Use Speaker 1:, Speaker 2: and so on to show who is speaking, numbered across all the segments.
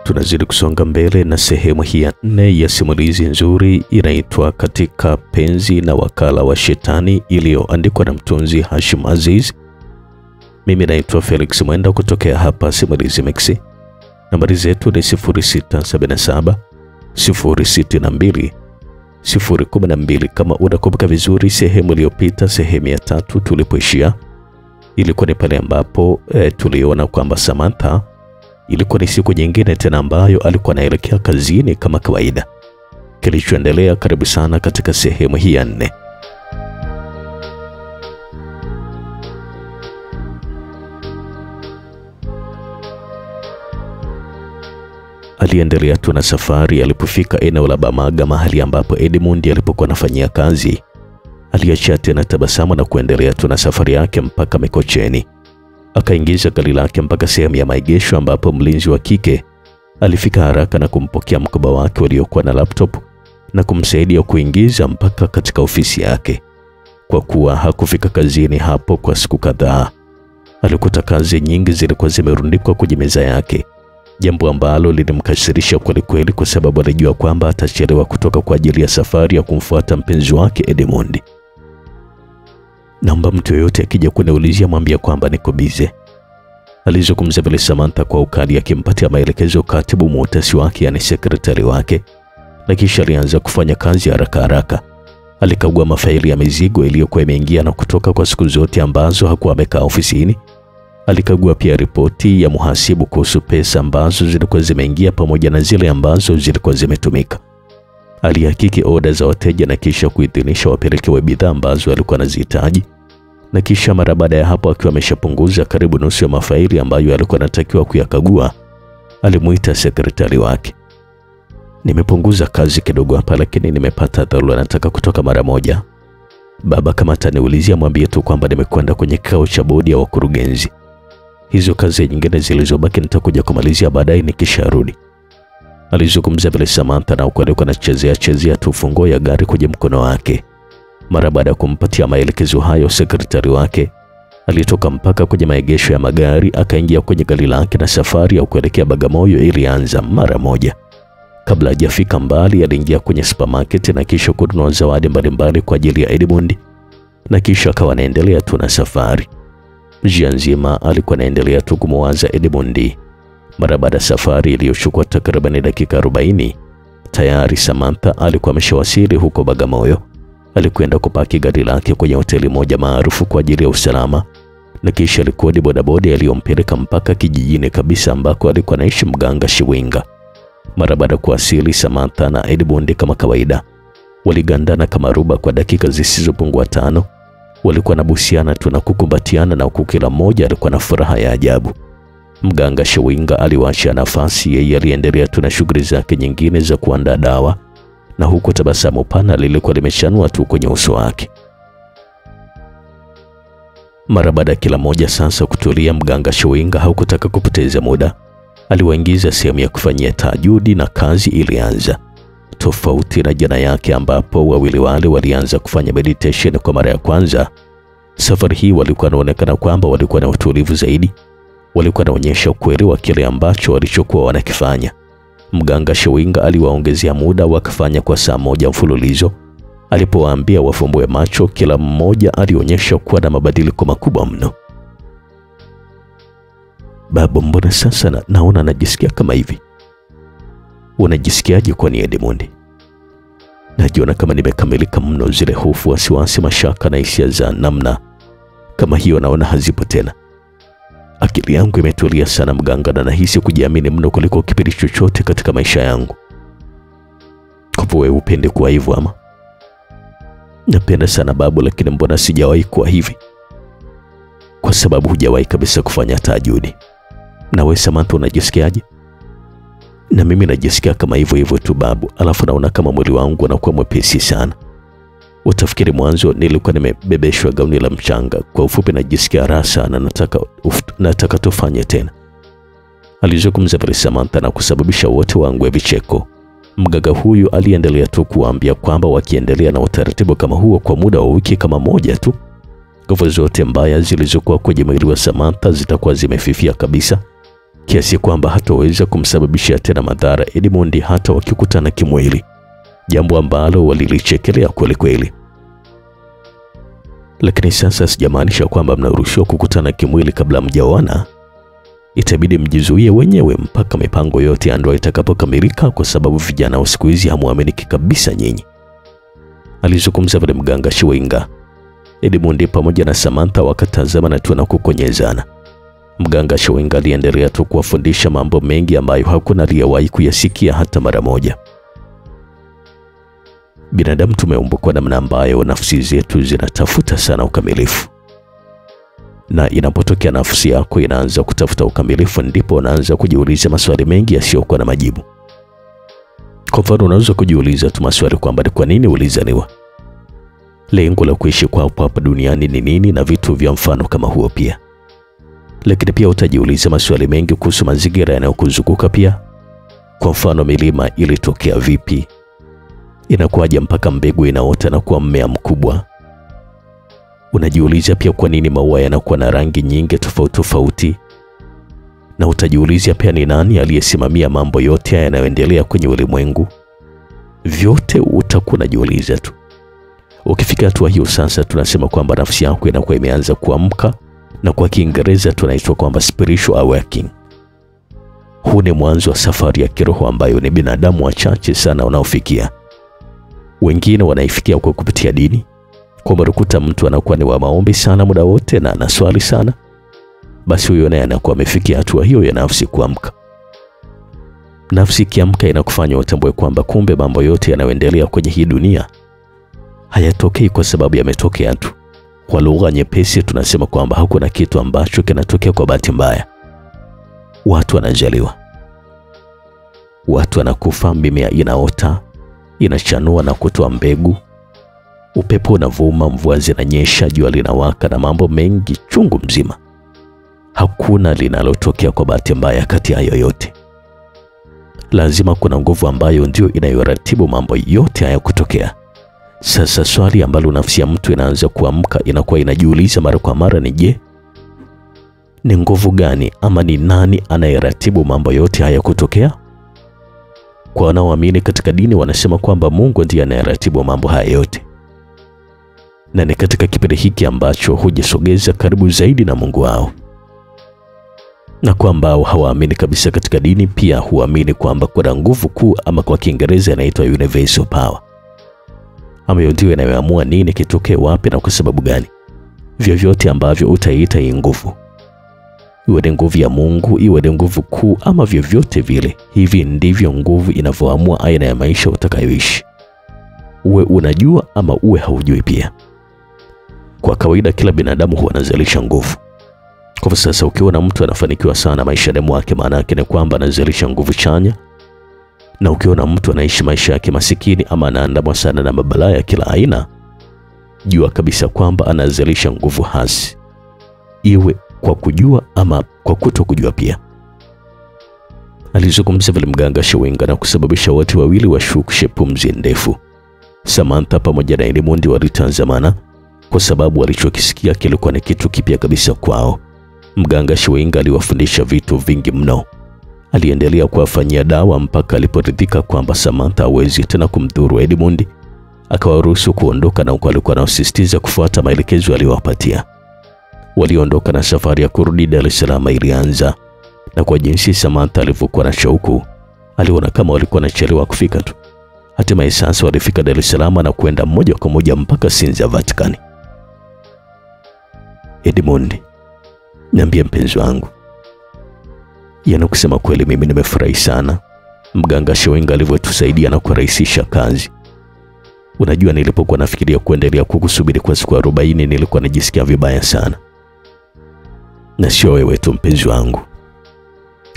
Speaker 1: Tunazidi kusonga mbele na sehemu hii ya 4 ya simulizi nzuri inaitwa Katika Penzi na Wakala wa Shetani, iliyoandikwa na mtunzi Hashim Aziz. Mimi naitwa Felix Mwenda kutokea hapa Simulizi Mix. Nambari zetu ni 0677 062 012. Kama unakumbuka vizuri, sehemu iliyopita, sehemu ya 3 tulipoishia, ilikuwa ni pale ambapo tuliona kwamba Samantha ilikuwa ni siku nyingine tena ambayo alikuwa anaelekea kazini kama kawaida. Kilichoendelea, karibu sana katika sehemu hii ya 4. Aliendelea tu na safari. Alipofika eneo la Bamaga, mahali ambapo Edmund alipokuwa anafanyia kazi, aliacha tena tabasamu na kuendelea tu na safari yake mpaka Mikocheni. Akaingiza gari lake mpaka sehemu ya maegesho ambapo mlinzi wa kike alifika haraka na kumpokea mkoba wake uliokuwa na laptop na kumsaidia kuingiza mpaka katika ofisi yake. Kwa kuwa hakufika kazini hapo kwa siku kadhaa, alikuta kazi nyingi zilikuwa zimerundikwa kwenye meza yake, jambo ambalo lilimkasirisha kweli kwa sababu alijua kwamba atachelewa kutoka kwa ajili ya safari ya kumfuata mpenzi wake Edmund. Naomba mtu yoyote akija kuniulizia mwambie kwamba niko bize, alizungumza vile Samantha kwa ukali, akimpatia maelekezo katibu muhtasari wake, yani sekretari wake, na kisha alianza kufanya kazi haraka. Alikagua mafaili ya mizigo iliyokuwa imeingia na kutoka kwa siku zote ambazo hakuwa amekaa ofisini. Alikagua pia ripoti ya muhasibu kuhusu pesa ambazo zilikuwa zimeingia pamoja na zile ambazo zilikuwa zimetumika. Alihakiki oda za wateja na kisha kuidhinisha wapelekewe bidhaa ambazo alikuwa anazihitaji. Na kisha mara baada ya hapo, akiwa ameshapunguza karibu nusu ya mafaili ambayo alikuwa anatakiwa kuyakagua, alimuita sekretari wake. Nimepunguza kazi kidogo hapa, lakini nimepata dharura, nataka kutoka mara moja. Baba kama ataniulizia mwambie tu kwamba nimekwenda kwenye kikao cha bodi ya wakurugenzi. Hizo kazi nyingine zilizobaki nitakuja kumalizia baadaye nikisharudi, alizungumza vile Samantha, na huko alikuwa anachezea tu funguo ya gari kwenye mkono wake. Mara baada ya kumpatia maelekezo hayo, sekretari wake alitoka mpaka kwenye maegesho ya magari, akaingia kwenye gari lake na safari ya kuelekea Bagamoyo ilianza mara moja. Kabla hajafika mbali, aliingia kwenye supermarket na kisha kununua zawadi mbalimbali kwa ajili ya Edmund, na kisha akawa anaendelea tu na safari. Njia nzima alikuwa anaendelea tu kumwaza Edmund. Mara baada ya safari iliyochukua takriban dakika 40, tayari Samantha alikuwa ameshawasili huko Bagamoyo. Alikwenda kupaki gari lake kwenye hoteli moja maarufu kwa ajili ya usalama, na kisha alikodi bodaboda aliyompeleka mpaka kijijini kabisa ambako alikuwa anaishi mganga Shiwinga. Mara baada ya kuwasili, Samantha na Edmund kama kawaida waligandana kama ruba kwa dakika zisizopungua 5. Walikuwa nabusiana tu na kukumbatiana, na huku kila mmoja alikuwa na furaha ya ajabu. Mganga Shiwinga aliwaachia nafasi, yeye aliendelea tu na shughuli zake nyingine za kuandaa dawa, na huku tabasamu pana lilikuwa limeshanua tu kwenye uso wake. Mara baada ya kila moja sasa kutulia, mganga Shiwinga hakutaka kupoteza muda. Aliwaingiza sehemu ya kufanyia tahajudi na kazi ilianza. Tofauti na jana yake ambapo wawili wale walianza kufanya meditation kwa mara ya kwanza, safari hii walikuwa wanaonekana kwamba walikuwa na utulivu zaidi. Walikuwa wanaonyesha ukweli wa kile ambacho walichokuwa wanakifanya. Mganga Shiwinga aliwaongezea muda, wakafanya kwa saa 1 mfululizo. Alipowaambia wafumbue macho, kila mmoja alionyesha kuwa na mabadiliko makubwa mno. Baba, mbona sasa naona najisikia kama hivi? Unajisikiaje kwani Edmund? Najiona kama nimekamilika mno. Zile hofu, wasiwasi, mashaka na hisia za namna kama hiyo naona hazipo tena. Akili yangu imetulia sana mganga, na nahisi kujiamini mno kuliko kipindi chochote katika maisha yangu. Kwa wewe upende kuwa hivyo ama? Napenda sana babu, lakini mbona sijawahi kuwa hivi? Kwa sababu hujawahi kabisa kufanya tahajudi. Na wewe Samantha, unajisikiaje? Na mimi najisikia kama hivyo tu babu, alafu naona kama mwili wangu unakuwa mwepesi sana. Utafikiri mwanzo nilikuwa nimebebeshwa gauni la mchanga. Kwa ufupi, najisikia raha sana, nataka tufanye tena, alizungumza vile Samantha, na kusababisha wote wangu vicheko. Mganga huyu aliendelea tu kuambia kwamba wakiendelea na utaratibu kama huo kwa muda wa wiki kama moja tu, nguvu zote mbaya zilizokuwa kwenye mwili wa Samantha zitakuwa zimefifia kabisa, kiasi kwamba hataweza kumsababishia tena madhara Edmund hata wakikutana kimwili, jambo ambalo walilichekelea kweli kweli. Lakini sasa sijamaanisha kwamba mnaruhusiwa kukutana kimwili kabla mjaoana. Itabidi mjizuie wenyewe mpaka mipango yote ya ndoa itakapokamilika, kwa sababu vijana wa siku hizi hamuaminiki kabisa nyinyi, alizungumza vile mganga Chewinga. Edmund pamoja na Samantha wakatazamana tu na kukonyezana. Mganga Chewinga aliendelea tu kuwafundisha mambo mengi ambayo hakuna aliyewahi kuyasikia hata mara moja. Binadamu tumeumbwa kwa namna ambayo nafsi zetu zinatafuta sana ukamilifu. Na inapotokea nafsi yako inaanza kutafuta ukamilifu, ndipo unaanza kujiuliza maswali mengi yasiyokuwa na majibu. Kwa mfano, unaweza kujiuliza tu maswali kwamba ni kwa nini ulizaliwa? Lengo la kuishi kwako hapa duniani ni nini, na vitu vya mfano kama huo pia. Lakini pia utajiuliza maswali mengi kuhusu mazingira yanayokuzunguka pia. Kwa mfano, milima ilitokea vipi? Inakuwaje mpaka mbegu inaota na kuwa mmea mkubwa? Unajiuliza pia kwa nini maua yanakuwa na rangi nyingi tofauti tofauti? Na utajiuliza pia ni nani aliyesimamia mambo yote yanayoendelea kwenye ulimwengu? Vyote utakuwa unajiuliza tu. Ukifika hatua hiyo sasa, tunasema kwamba nafsi yako inakuwa imeanza kuamka, na kwa Kiingereza tunaitwa kwamba spiritual awakening. Huu ni mwanzo wa safari ya kiroho ambayo ni binadamu wachache sana wanaofikia. Wengine wanaifikia kwa kupitia dini, kwa mrukuta mtu anakuwa ni wa maombi sana muda wote na anaswali sana, basi huyo naye anakuwa amefikia hatua hiyo ya nafsi kuamka. Nafsi kiamka inakufanya utambue kwamba kumbe mambo yote yanayoendelea kwenye hii dunia hayatokei kwa sababu yametokea tu. Kwa lugha nyepesi tunasema kwamba hakuna kitu ambacho kinatokea kwa bahati mbaya. Watu wanajaliwa, watu wanakufa, mimea inaota, inachanua na kutoa mbegu, upepo unavuma, mvua zinanyesha, jua linawaka na mambo mengi chungu mzima. Hakuna linalotokea kwa bahati mbaya kati ya yoyote. Lazima kuna nguvu ambayo ndio inayoratibu mambo yote haya kutokea. Sasa swali ambalo nafsi ya mtu inaanza kuamka inakuwa inajiuliza mara kwa mara ni je, ni nguvu gani ama ni nani anayeratibu mambo yote haya kutokea? Kwa wanaoamini katika dini wanasema kwamba Mungu ndiye anayeratibu mambo haya yote. Na ni katika kipindi hiki ambacho hujisogeza karibu zaidi na Mungu wao. Na kwa ambao hawaamini kabisa katika dini pia huamini kwamba kuna nguvu kuu, ama kwa Kiingereza inaitwa universal power, ambayo ndio inayoamua nini kitokee wapi na kwa sababu gani. Vyovyote ambavyo utaita hii nguvu, iwe ni nguvu ya Mungu, iwe ni nguvu kuu, ama vyovyote vile, hivi ndivyo nguvu inavyoamua aina ya maisha utakayoishi, uwe unajua ama uwe haujui pia. Kwa kawaida kila binadamu huwa anazalisha nguvu. Kwa sasa ukiona mtu anafanikiwa sana maishani mwake, maana yake ni kwamba anazalisha nguvu chanya. Na ukiona mtu anaishi maisha yake masikini ama anaandamwa sana na mabalaa ya kila aina, jua kabisa kwamba anazalisha nguvu hasi, iwe kwa kujua ama kwa kutokujua pia. Alizungumza vile mganga Chewinga na kusababisha watu wawili washukishe pumzi ndefu. Samantha pamoja na Edmund walitazamana kwa sababu walichokisikia kilikuwa ni kitu kipya kabisa kwao. Mganga Chewinga aliwafundisha vitu vingi mno. Aliendelea kuwafanyia dawa mpaka aliporidhika kwamba Samantha hawezi tena kumdhuru Edmund, akawaruhusu kuondoka, na huko alikuwa anasisitiza kufuata maelekezo aliyowapatia. Waliondoka na safari ya kurudi Dar es Salaam ilianza, na kwa jinsi Samantha alivyokuwa na shauku, aliona kama walikuwa wanachelewa kufika tu. Hatimaye sasa walifika Dar es Salaam na kwenda moja kwa moja mpaka Sinza Vatican. Edmund, niambie mpenzi wangu, kusema kweli mimi nimefurahi sana mganga Chewinga alivyotusaidia na kurahisisha kazi. Unajua, nilipokuwa nafikiria kuendelea kukusubiri kwa siku 40 nilikuwa najisikia vibaya sana. Na sio wewe tu mpenzi wangu,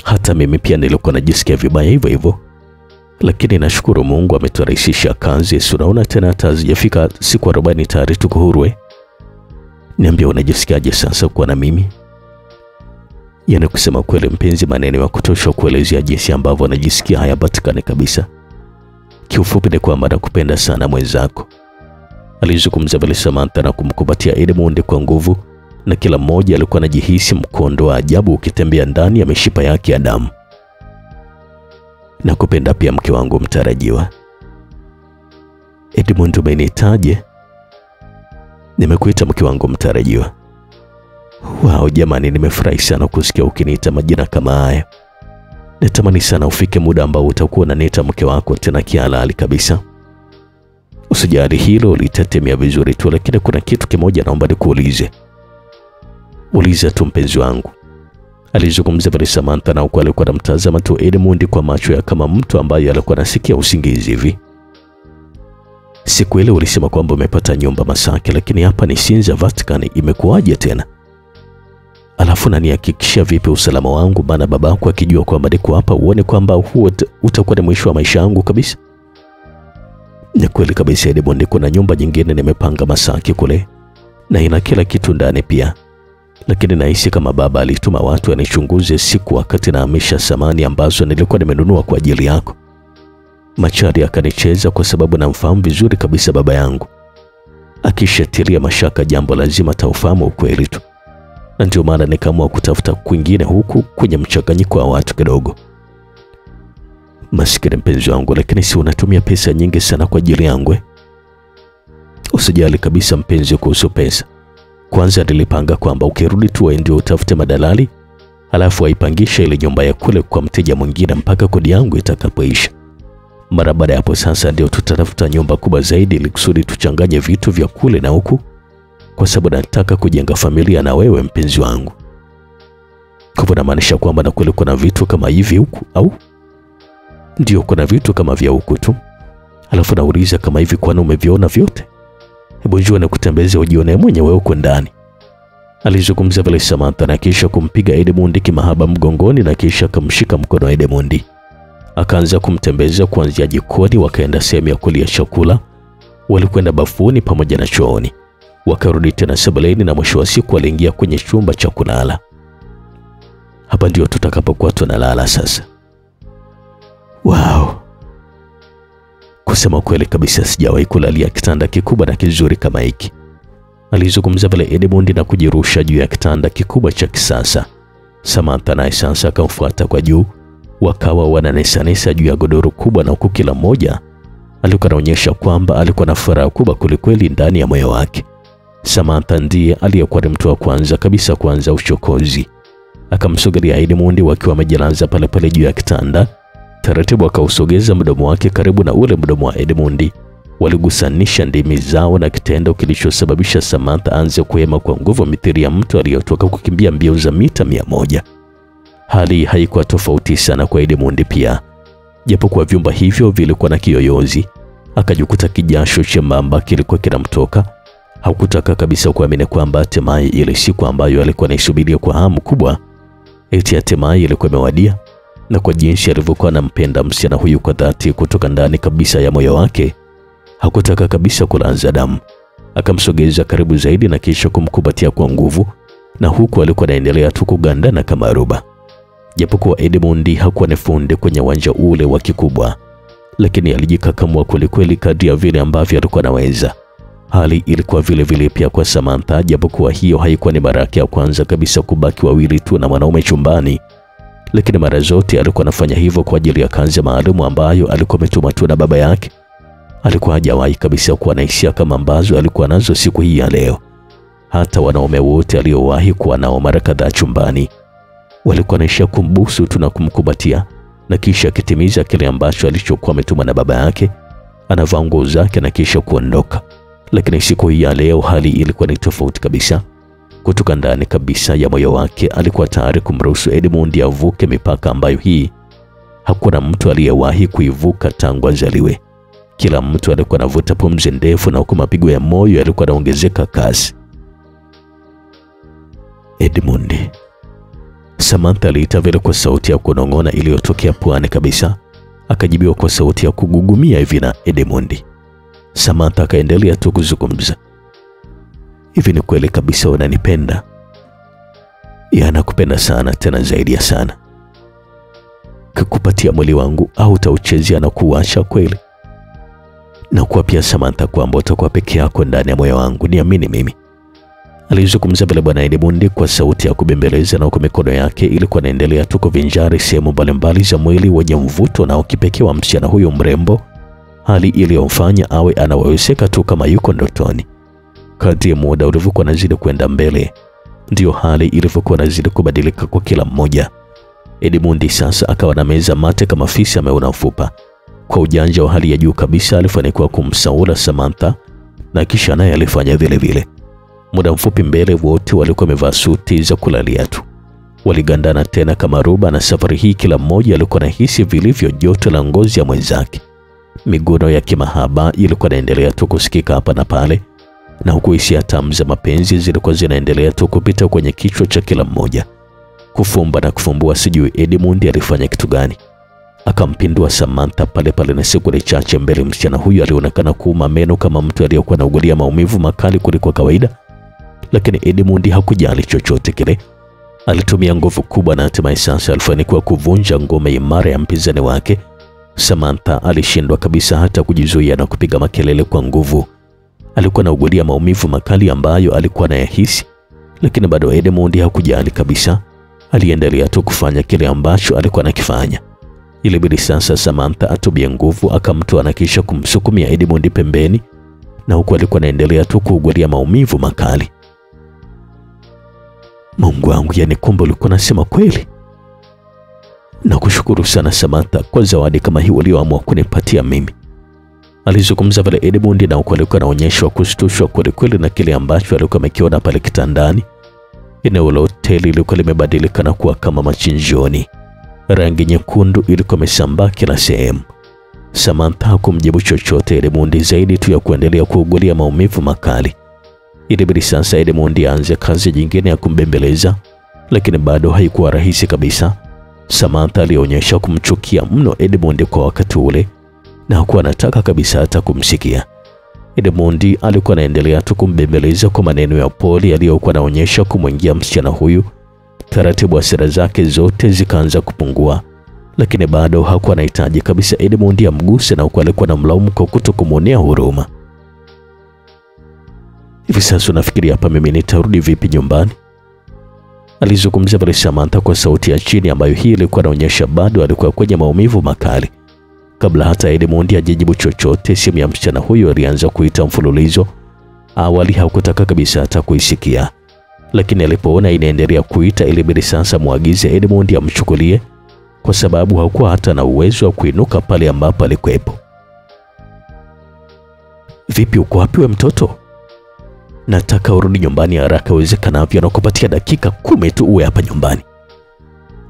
Speaker 1: hata mimi pia nilikuwa najisikia vibaya hivyo hivyo. Lakini nashukuru Mungu ameturahisisha kazi. Unaona tena hata hazijafika siku 40 tayari tuko huru. Niambie unajisikiaje sasa kuwa na mimi? Kusema kweli mpenzi, maneno ya kutosha kuelezea jinsi ambavyo anajisikia hayapatikani kabisa. Kiufupi ni kwamba nakupenda sana mwenzako, alizungumza vile Samantha na kumkumbatia Edmund kwa nguvu na kila mmoja alikuwa anajihisi mkondo wa ajabu ukitembea ndani ya mishipa yake ya damu. Nakupenda pia mke wangu mtarajiwa. Edmund, umenitaje? Nimekuita mke wangu mtarajiwa. Wow, jamani, nimefurahi sana kusikia ukiniita majina kama haya. Natamani sana ufike muda ambao utakuwa unaniita mke wako tena kihalali kabisa. Usijali, hilo litatemea vizuri tu, lakini kuna kitu kimoja naomba nikuulize. Uliza tu mpenzi wangu. Alizungumza vile Samantha, na huko alikuwa anamtazama tu Edmund kwa macho ya kama mtu ambaye alikuwa anasikia usingizi hivi. Siku ile ulisema kwamba umepata nyumba Masaki, lakini hapa ni Sinza Vatican, imekuwaje tena? Alafu nanihakikishia vipi usalama wangu, maana babako akijua kwamba niko hapa uone kwamba huo utakuwa ni mwisho wa maisha yangu kabisa? Ni kweli kabisa Edmund, kuna nyumba nyingine nimepanga Masaki kule na ina kila kitu ndani pia, lakini nahisi kama baba alituma watu wanichunguze siku wakati nahamisha samani ambazo nilikuwa nimenunua kwa ajili yako. Machari akanicheza kwa sababu namfahamu vizuri kabisa baba yangu. Akishatilia mashaka jambo lazima taufahamu ukweli tu, na ndio maana nikaamua kutafuta kwingine huku kwenye mchanganyiko wa watu kidogo. Maskini mpenzi wangu, lakini si unatumia pesa nyingi sana kwa ajili yangu? Usijali kabisa mpenzi kuhusu pesa. Kwanza nilipanga kwamba ukirudi tu ndio utafute madalali, halafu aipangisha ile nyumba ya kule kwa mteja mwingine mpaka kodi yangu itakapoisha. Mara baada hapo sasa ndio tutatafuta nyumba kubwa zaidi ili kusudi tuchanganye vitu vya kule na huku, kwa sababu nataka kujenga familia na wewe mpenzi wangu. Kwa hivyo namaanisha kwamba na kule kuna vitu kama hivi huku, au ndio kuna vitu kama vya huku tu? Alafu nauliza kama hivi kwani umeviona vyote? Hebu njoo na kutembeze ujione mwenyewe huko ndani. Alizungumza vile Samantha, na kisha kumpiga Edmund kimahaba mgongoni, na kisha kumshika mkono wa Edmund. Akaanza kumtembeza kuanzia jikoni, wakaenda sehemu ya kulia chakula, walikwenda bafuni pamoja na chooni, wakarudi tena sebuleni, na mwisho wa siku waliingia kwenye chumba cha kulala. Hapa ndio tutakapokuwa tunalala sasa. Wow. Kusema kweli kabisa sijawahi kulalia kitanda kikubwa na kizuri kama hiki. Alizungumza vile Edmund na kujirusha juu ya kitanda kikubwa cha kisasa. Samantha naye sasa akamfuata kwa juu, wakawa wananesanesa juu ya godoro kubwa, na huku kila mmoja alikuwa anaonyesha kwamba alikuwa na furaha kubwa kulikweli ndani ya moyo wake. Samantha ndiye aliyekuwa ni mtu wa kwanza kabisa kuanza uchokozi. Akamsogelea Edmund wakiwa wamejilaza pale pale juu ya kitanda. Taratibu akausogeza mdomo wake karibu na ule mdomo wa Edmund. Waligusanisha ndimi zao, na kitendo kilichosababisha Samantha anze kuhema kwa nguvu mithili ya mtu aliyotoka kukimbia mbio za mita 100. Hali haikuwa tofauti sana kwa Edmund pia, japokuwa vyumba hivyo vilikuwa na kiyoyozi. Akajikuta kijasho chembamba kilikuwa kinamtoka. Hakutaka kabisa kuamini kwamba hatimaye ile siku ambayo alikuwa anaisubiria kwa hamu kubwa, eti hatimaye ilikuwa imewadia. Na kwa jinsi alivyokuwa anampenda msichana huyu kwa dhati kutoka ndani kabisa ya moyo wake, hakutaka kabisa kulanza damu. Akamsogeza karibu zaidi na kisha kumkumbatia kwa nguvu, na huku alikuwa anaendelea tu kugandana kama ruba. Japokuwa Edmund hakuwa nefunde kwenye uwanja ule wa kikubwa, lakini alijikakamua kweli kadri ya vile ambavyo alikuwa anaweza. Hali ilikuwa vile vile pia kwa Samantha, japokuwa hiyo haikuwa ni mara yake ya kwanza kabisa kubaki wawili tu na mwanaume chumbani. Lakini mara zote alikuwa anafanya hivyo kwa ajili ya kazi maalum ambayo alikuwa ametumwa tu na baba yake. Alikuwa hajawahi kabisa kuwa na hisia kama ambazo alikuwa nazo siku hii ya leo. Hata wanaume wote aliowahi kuwa nao mara kadhaa chumbani walikuwa naishia kumbusu tu na kumkumbatia, na kisha kitimiza kile ambacho alichokuwa ametumwa na baba yake, anavaa nguo zake na kisha kuondoka. Lakini siku hii ya leo hali ilikuwa ni tofauti kabisa. Kutoka ndani kabisa ya moyo wake alikuwa tayari kumruhusu Edmund avuke mipaka ambayo hii hakuna mtu aliyewahi kuivuka tangu azaliwe. Kila mtu alikuwa anavuta pumzi ndefu, na huku mapigo ya moyo yalikuwa yanaongezeka kasi. Edmund. Samantha aliita vile kwa sauti ya kunong'ona iliyotokea puani kabisa. Akajibiwa kwa sauti ya kugugumia hivi na Edmund. Samantha akaendelea tu kuzungumza. Hivi ni kweli kabisa unanipenda? Nakupenda sana, tena zaidi ya sana. Kukupatia mwili wangu au utauchezea na kuacha kweli? Na kwa pia Samantha kwamba utakuwa peke yako ndani ya moyo wangu, niamini mimi. Alizungumza vile bwana Edmund kwa sauti ya kubembeleza, na kwa mikono yake ilikuwa inaendelea tu kuvinjari sehemu mbalimbali za mwili wenye mvuto na kipekee wa msichana huyo mrembo, hali iliyomfanya awe anawezeka tu kama yuko ndotoni. Kadri muda ulivyokuwa unazidi kwenda mbele, ndio hali ilivyokuwa inazidi kubadilika kwa kila mmoja. Edmund sasa akawa na meza mate kama fisi ameona mfupa. Kwa ujanja wa hali ya juu kabisa alifanikiwa kumsaula Samantha, na kisha naye alifanya vile vile. Muda mfupi mbele wote walikuwa wamevaa suti za kulalia tu. Waligandana tena kama ruba, na safari hii kila mmoja alikuwa anahisi vilivyo joto la ngozi ya mwenzake. Miguno ya kimahaba ilikuwa inaendelea tu kusikika hapa na pale, na huku hisia tamu za mapenzi zilikuwa zinaendelea tu kupita kwenye kichwa cha kila mmoja. Kufumba na kufumbua, sijui Edmund alifanya kitu gani. Akampindua Samantha pale pale, na sekunde chache mbele msichana huyu alionekana kuuma meno kama mtu aliyekuwa anaugulia maumivu makali kuliko kawaida. Lakini Edmund hakujali chochote kile. Alitumia nguvu kubwa, na hatimaye sasa alifanikiwa kuvunja ngome imara ya mpinzani wake. Samantha alishindwa kabisa hata kujizuia na kupiga makelele kwa nguvu. Alikuwa anaugulia maumivu makali ambayo alikuwa anayahisi, lakini bado Edmund hakujali kabisa. Aliendelea tu kufanya kile ambacho alikuwa anakifanya. Ilibidi sasa Samantha atumie nguvu, akamtoa na kisha kumsukumia Edmund pembeni, na huku alikuwa anaendelea tu kuugulia maumivu makali. Mungu wangu, yani kumbe ulikuwa unasema kweli. Nakushukuru sana Samantha kwa zawadi kama hii ulioamua kunipatia mimi. Alizungumza vile Edmund, na huku alikuwa anaonyeshwa kushtushwa kweli na kile ambacho alikuwa amekiona pale kitandani. Eneo la hoteli lilikuwa limebadilika na kuwa kama machinjoni. Rangi nyekundu ilikuwa imesambaa kila sehemu. Samantha hakumjibu chochote Edmund zaidi tu ya kuendelea kuugulia maumivu makali. Ilibidi sasa Edmund aanze kazi nyingine ya kumbembeleza, lakini bado haikuwa rahisi kabisa. Samantha alionyesha kumchukia mno Edmund kwa wakati ule, na hakuwa anataka kabisa hata kumsikia. Edmund alikuwa anaendelea tu kumbembeleza kwa maneno ya pole aliyokuwa anaonyesha kumwingia msichana huyu. Taratibu hasira zake zote zikaanza kupungua, lakini bado hakuwa anahitaji kabisa Edmund amguse, na huko alikuwa anamlaumu kwa kutokumwonea huruma. Hivi sasa unafikiria hapa mimi nitarudi vipi nyumbani? Alizungumza pale Samantha kwa sauti ya chini ambayo hii ilikuwa inaonyesha bado alikuwa kwenye maumivu makali. Kabla hata Edmund hajajibu chochote, simu ya msichana huyo alianza kuita mfululizo. Awali hakutaka kabisa hata kuisikia, lakini alipoona inaendelea kuita ilibidi sasa muagize Edmund amchukulie, kwa sababu hakuwa hata na uwezo wa kuinuka pale ambapo alikuwepo. Vipi, uko wapi we mtoto? Nataka urudi nyumbani haraka iwezekanavyo, na kupatia dakika 10 tu uwe hapa nyumbani.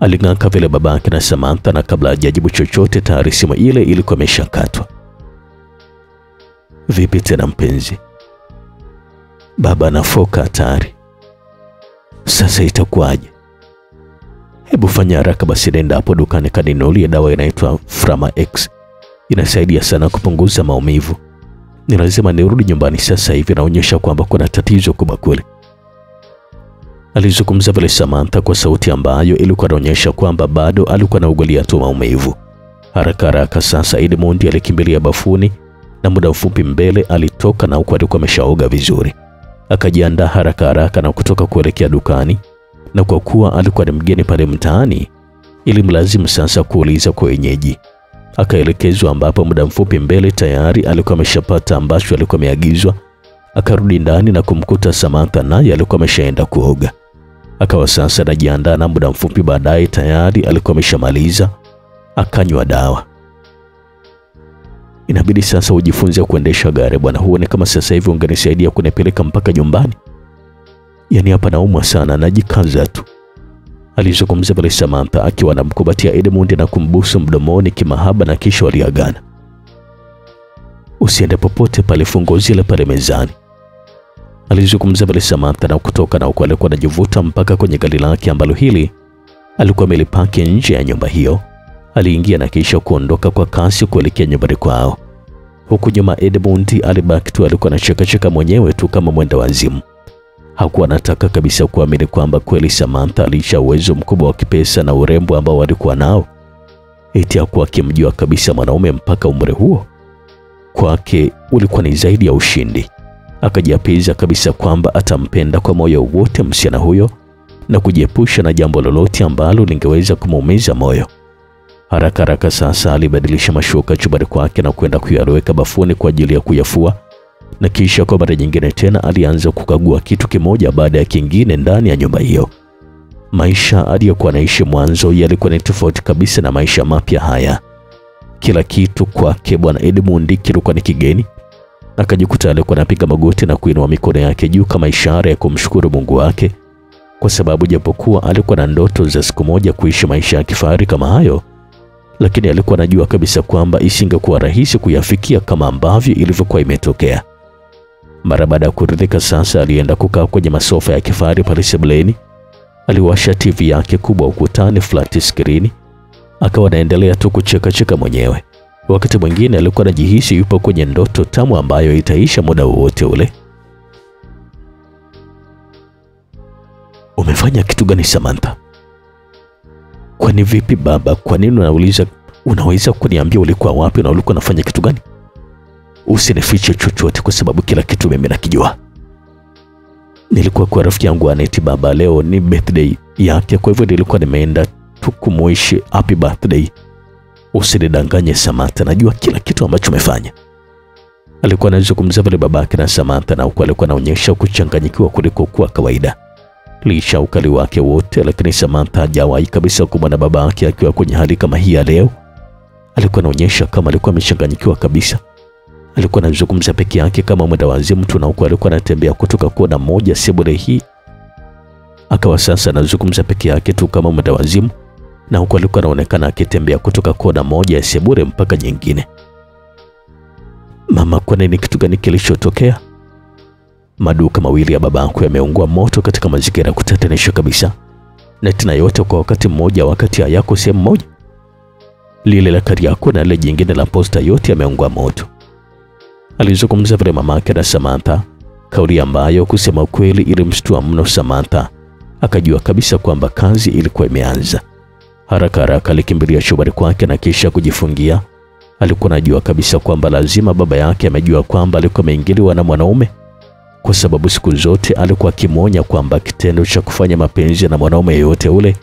Speaker 1: Aling'aka vile babake na Samantha, na kabla hajajibu chochote tayari simu ile ilikuwa imeshakatwa. Vipi tena mpenzi? Baba anafoka hatari. Sasa itakuwaje? Hebu fanya haraka basi, nenda hapo dukani kaninunulie dawa inaitwa Frama X. Inasaidia sana kupunguza maumivu. Ni lazima nirudi nyumbani sasa hivi, naonyesha kwamba kuna tatizo kubwa kule. Alizungumza vile Samantha kwa sauti ambayo ilikuwa inaonyesha kwamba bado alikuwa anaugulia tu maumivu. Haraka sasa Edmund alikimbilia bafuni, na muda mfupi mbele alitoka, na huko alikuwa ameshaoga vizuri. Akajiandaa haraka na kutoka kuelekea dukani, na kwa kuwa alikuwa ni mgeni pale mtaani, ilimlazimu sasa kuuliza kwa wenyeji. Akaelekezwa ambapo muda mfupi mbele tayari alikuwa ameshapata ambacho alikuwa ameagizwa. Akarudi ndani na kumkuta Samantha naye alikuwa ameshaenda kuoga. Akawa sasa anajiandaa, na muda mfupi baadaye tayari alikuwa ameshamaliza akanywa dawa. Inabidi sasa ujifunze kuendesha gari bwana, huone kama sasa hivi ungenisaidia kunipeleka mpaka nyumbani. Yani hapa naumwa sana, najikaza tu. Alizungumza pale Samantha akiwa anamkumbatia Edmund na kumbusu mdomoni kimahaba, na kisha waliagana. Usiende popote pale, fungo zile pale mezani. Alizungumza pale Samantha na kutoka, na huko alikuwa anajivuta mpaka kwenye gari lake ambalo hili alikuwa amelipaki nje ya nyumba hiyo. Aliingia na kisha kuondoka kwa kasi kuelekea nyumbani kwao. Huku nyuma Edmund alibaki tu, alikuwa anacheka mwenyewe tu kama mwenda wazimu. Hakuwa anataka kabisa kuamini kwamba kweli Samantha alisha uwezo mkubwa wa kipesa na urembo ambao walikuwa nao. Eti hakuwa akimjua kabisa mwanaume mpaka umri huo. Kwake ulikuwa ni zaidi ya ushindi. Akajiapiza kabisa kwamba atampenda kwa moyo wote msichana huyo na kujiepusha na jambo lolote ambalo lingeweza kumuumiza moyo. Haraka sasa alibadilisha mashuka chumbani kwake na kwenda kuyaweka bafuni kwa ajili ya kuyafua, na kisha kwa mara nyingine tena alianza kukagua kitu kimoja baada ya kingine ndani ya nyumba hiyo. Maisha aliyokuwa anaishi mwanzo yalikuwa ni tofauti kabisa na maisha mapya haya. Kila kitu kwake Bwana Edmund kilikuwa ni kigeni. Akajikuta alikuwa anapiga magoti na kuinua mikono yake juu kama ishara ya kumshukuru Mungu wake, kwa sababu japokuwa alikuwa na ndoto za siku moja kuishi maisha ya kifahari kama hayo, lakini alikuwa anajua kabisa kwamba isingekuwa rahisi kuyafikia kama ambavyo ilivyokuwa imetokea. Mara baada ya kuridhika sasa, alienda kukaa kwenye masofa ya kifahari pale sebuleni. Aliwasha TV yake kubwa ukutani, flat screen, akawa anaendelea tu kucheka mwenyewe. Wakati mwingine alikuwa anajihisi yupo kwenye ndoto tamu ambayo itaisha muda wowote ule. Umefanya kitu gani Samantha? Kwani vipi baba? Kwa nini unauliza? Unaweza kuniambia ulikuwa wapi na ulikuwa unafanya kitu gani? Usinifiche chochote kwa sababu kila kitu mimi nakijua. Nilikuwa kwa rafiki yangu Aneti baba, leo ni birthday yake, kwa hivyo nilikuwa nimeenda tu kumwishi happy birthday. Usinidanganye Samantha, najua kila kitu ambacho umefanya. Alikuwa anazungumza vile babake na Samantha, na huko alikuwa anaonyesha kuchanganyikiwa kuliko kwa kawaida. Licha ukali wake wote, lakini Samantha hajawahi kabisa kumwona babake akiwa kwenye hali kama hii ya leo. Alikuwa anaonyesha kama alikuwa amechanganyikiwa kabisa. Alikuwa anazungumza peke yake kama mwenda wazimu tu, na huko alikuwa anatembea kutoka kona moja sebule hii akawa sasa anazungumza peke yake tu kama mwenda wazimu, na huko alikuwa anaonekana akitembea kutoka kona moja ya sebule mpaka nyingine. Mama, kwa nini? Kitu gani kilichotokea? Maduka mawili ya babako yameungua moto katika mazingira ya kutatanisha kabisa, na tena yote kwa wakati mmoja, wakati hayako sehemu moja. Lile la Kariakoo na lile jingine la Posta yote yameungua moto. Alizungumza vile mamake na Samantha, kauli ambayo kusema ukweli ilimshtua mno Samantha. Akajua kabisa kwamba kazi ilikuwa imeanza. Haraka alikimbilia chumbani kwake na kisha kujifungia. Alikuwa anajua kabisa kwamba lazima baba yake amejua kwamba alikuwa ameingiliwa na mwanaume, kwa sababu siku zote alikuwa akimwonya kwamba kitendo cha kufanya mapenzi na mwanaume yeyote ule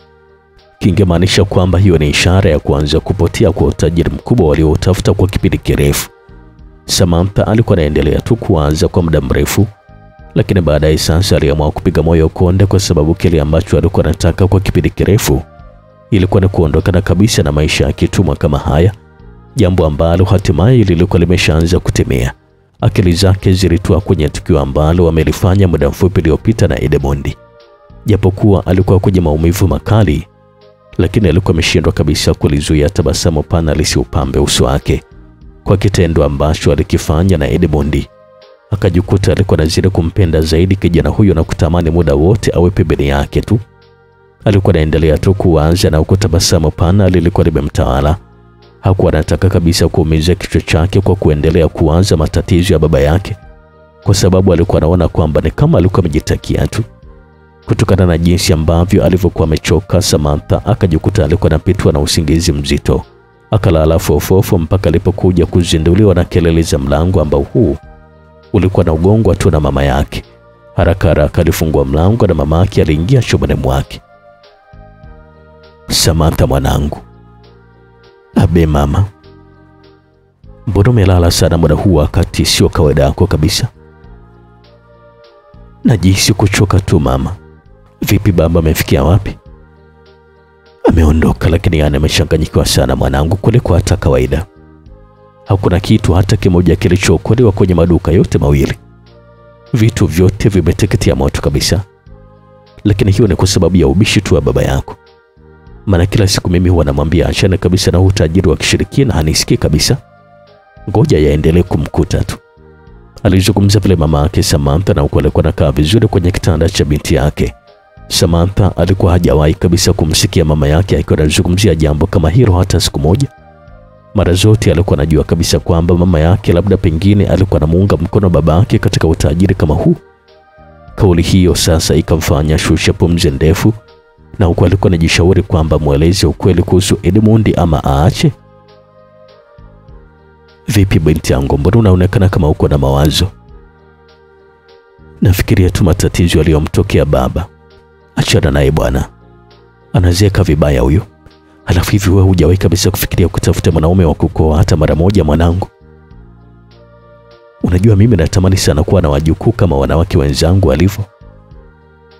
Speaker 1: kingemaanisha kwamba hiyo ni ishara ya kuanza kupotea kwa utajiri mkubwa walioutafuta kwa kipindi kirefu. Samantha alikuwa anaendelea tu kuanza kwa muda mrefu, lakini baadaye sasa aliamua kupiga moyo konde, kwa sababu kile ambacho alikuwa anataka kwa kipindi kirefu ilikuwa ni kuondokana kabisa na maisha ya kitumwa kama haya, jambo ambalo hatimaye lilikuwa limeshaanza kutimia. Akili zake zilitua kwenye tukio ambalo amelifanya muda mfupi uliopita na Edmund. Japokuwa alikuwa kwenye maumivu makali, lakini alikuwa ameshindwa kabisa kulizuia tabasamu pana lisiupambe uso wake kwa kitendo ambacho alikifanya na Edmund. Akajikuta alikuwa anazidi kumpenda zaidi kijana huyo na kutamani muda wote awe pembeni yake tu. Alikuwa anaendelea tu kuanza, na tabasamu pana lilikuwa limemtawala. Hakuwa anataka kabisa kuumiza kichwa chake kwa kuendelea kuanza matatizo ya baba yake, kwa sababu alikuwa anaona kwamba ni kama alikuwa amejitakia tu. Kutokana na jinsi ambavyo alivyokuwa amechoka, Samantha akajikuta alikuwa anapitwa na usingizi mzito. Akalala fofofo mpaka alipokuja kuzinduliwa na kelele za mlango ambao huu ulikuwa na ugongwa tu na mama yake. Haraka alifungua mlango na mama yake aliingia chumbani mwake. Samantha mwanangu. Abe mama, mbona umelala sana muda huu wakati sio kawaida yako kabisa? Najihisi kuchoka tu mama. Vipi baba, amefikia wapi? Ameondoka, lakini amechanganyikiwa sana mwanangu kuliko hata kawaida. Hakuna kitu hata kimoja kilichookolewa kwenye maduka yote mawili. Vitu vyote vimeteketea moto kabisa. Lakini hiyo ni kwa sababu ya ubishi tu wa baba yako. Maana kila siku mimi huwa namwambia achane kabisa na utajiri wa kishirikina, hanisikii kabisa. Ngoja yaendelee kumkuta tu. Alizungumza vile mama yake Samantha, na huko alikuwa anakaa vizuri kwenye kitanda cha binti yake. Samantha alikuwa hajawahi kabisa kumsikia mama yake akiwa anazungumzia jambo kama hilo hata siku moja. Mara zote alikuwa anajua kabisa kwamba mama yake labda pengine alikuwa anamuunga mkono baba yake katika utajiri kama huu. Kauli hiyo sasa ikamfanya shusha pumzi ndefu, na huko alikuwa anajishauri kwamba mueleze ukweli kuhusu Edmund ama aache. Vipi binti yangu, mbona unaonekana kama uko na mawazo? Nafikiria tu matatizo yaliyomtokea baba. Achana naye bwana. Anazeeka vibaya huyo. Halafu hivi wewe hujawahi kabisa kufikiria kutafuta mwanaume wa kukoa hata mara moja mwanangu? Unajua mimi natamani sana kuwa na wajukuu kama wanawake wenzangu walivyo.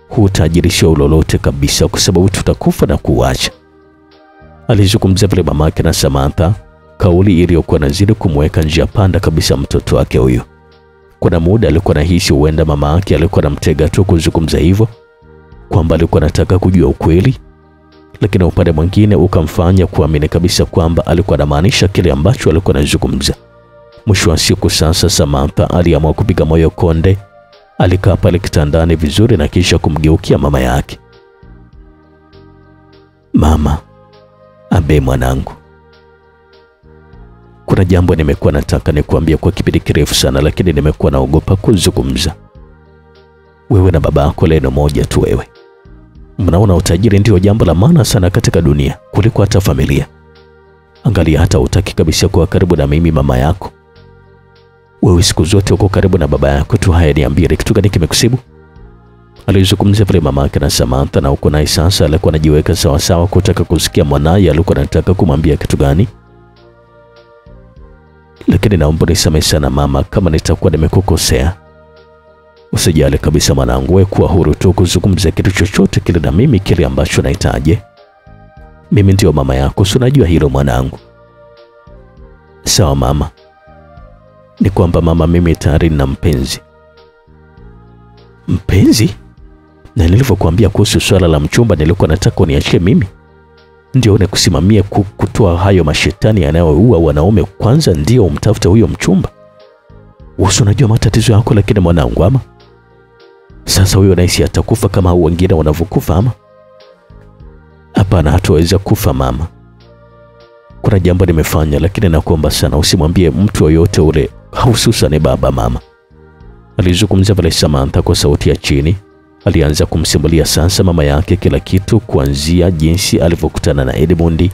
Speaker 1: Hutajiri sio lolote kabisa kwa sababu tutakufa na kuacha. Alizungumzia vile mamake na Samantha, kauli iliyokuwa nazidi kumweka njia panda kabisa mtoto wake huyo. Kuna muda alikuwa anahisi huenda mama yake alikuwa anamtega tu kuzungumza hivyo, kwamba alikuwa anataka kujua ukweli, lakini upande mwingine ukamfanya kuamini kabisa kwamba alikuwa anamaanisha kile ambacho alikuwa anazungumza. Mwisho wa siku sasa Samantha aliamua kupiga moyo konde. Alikaa pale kitandani vizuri na kisha kumgeukia mama yake. Mama, abe mwanangu. Kuna jambo nimekuwa nataka nikuambia kwa kipindi kirefu sana, lakini nimekuwa naogopa kuzungumza. Wewe na baba yako leno moja tu wewe. Mnaona utajiri ndio jambo la maana sana katika dunia kuliko hata familia. Angalia hata hutaki kabisa kuwa karibu na mimi mama yako. Wewe siku zote uko karibu na baba yako tu. Haya, niambie kitu gani kimekusibu? Alizungumzia vile mama yake na Samantha, na uko naye sasa alikuwa anajiweka sawa sawa kutaka kusikia mwanae alikuwa anataka kumwambia kitu gani. Lakini naomba nisamehe sana mama kama nitakuwa nimekukosea. Usijali kabisa mwanangu, wewe kuwa huru tu kuzungumza kitu chochote kile na mimi kile ambacho nahitaji. Mimi ndio mama yako, si unajua hilo mwanangu. Sawa mama. Ni kwamba mama, mimi tayari nina mpenzi. Mpenzi? Na nilivyokuambia kuhusu swala la mchumba nilikuwa nataka uniachie mimi. Ndio kusimamia kutoa hayo mashetani yanayoua wanaume kwanza ndio umtafute huyo mchumba. Wewe unajua matatizo yako lakini mwanangu ama? Sasa huyo naisi atakufa kama wengine wanavyokufa ama? Hapana, hataweza kufa mama. Kuna jambo nimefanya, lakini nakuomba sana usimwambie mtu yoyote ule, hususan baba mama. Alizungumzia vile Samantha kwa sauti ya chini. Alianza kumsimulia sasa mama yake kila kitu, kuanzia jinsi alivyokutana na Edmund,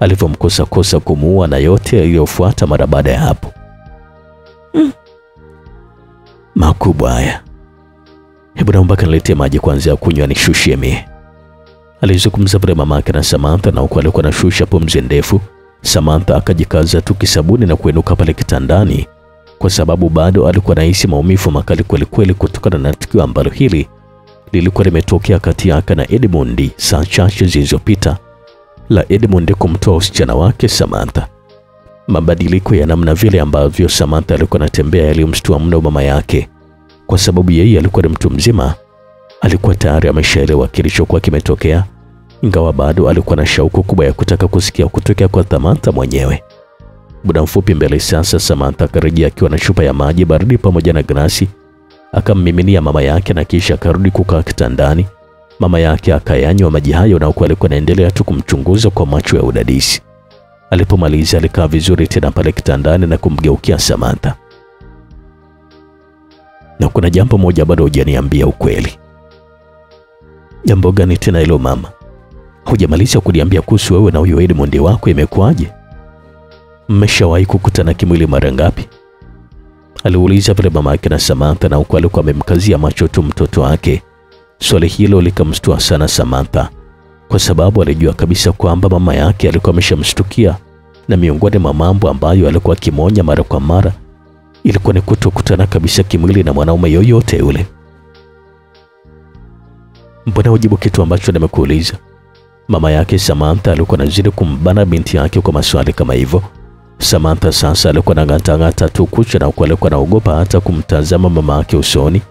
Speaker 1: alivyomkosa kumuua na yote yaliyofuata mara baada ya hapo. Makubwa haya. Hebu naomba kaniletee maji kwanza ya kunywa nishushie mie. Alizungumza vile mama yake na Samantha, na huko alikuwa anashusha pumzi ndefu. Samantha akajikaza tu kisabuni na kuinuka pale kitandani, kwa sababu bado alikuwa anahisi maumivu makali kweli kweli kutokana na tukio ambalo hili lilikuwa limetokea kati yake na Edmund saa chache zilizopita, la Edmund kumtoa usichana wake Samantha. Mabadiliko ya namna vile ambavyo Samantha alikuwa anatembea yalimshtua mno mama yake, kwa sababu yeye alikuwa ni mtu mzima, alikuwa tayari ameshaelewa kilichokuwa kimetokea, ingawa bado alikuwa na shauku kubwa ya kutaka kusikia kutokea kwa Samantha mwenyewe. Muda mfupi mbele sasa Samantha akarejea akiwa na chupa ya maji baridi pamoja na glasi, akammiminia mama yake na kisha akarudi kukaa kitandani. Mama yake akayanywa maji hayo na huko alikuwa anaendelea tu kumchunguza kwa macho ya udadisi. Alipomaliza alikaa vizuri tena pale kitandani na kumgeukia Samantha. Na kuna jambo moja bado hujaniambia ukweli. Jambo gani tena hilo mama? Hujamaliza kuniambia kuhusu wewe na huyo Edmund wako, imekuaje? Mmeshawahi kukutana kimwili mara ngapi? Aliuliza vile mama yake na Samantha, na huko alikuwa amemkazia macho tu mtoto wake. Swali hilo likamshtua sana Samantha, kwa sababu alijua kabisa kwamba mama yake alikuwa ameshamshtukia, na miongoni mwa mambo ambayo alikuwa akimonya mara kwa mara ilikuwa ni kutokutana kabisa kimwili na mwanaume yoyote yule. Mbona ujibu kitu ambacho nimekuuliza? Mama yake Samantha alikuwa anazidi kumbana binti yake kwa maswali kama hivyo. Samantha sasa alikuwa anang'ata tu kucha, na huko alikuwa anaogopa hata kumtazama mama yake usoni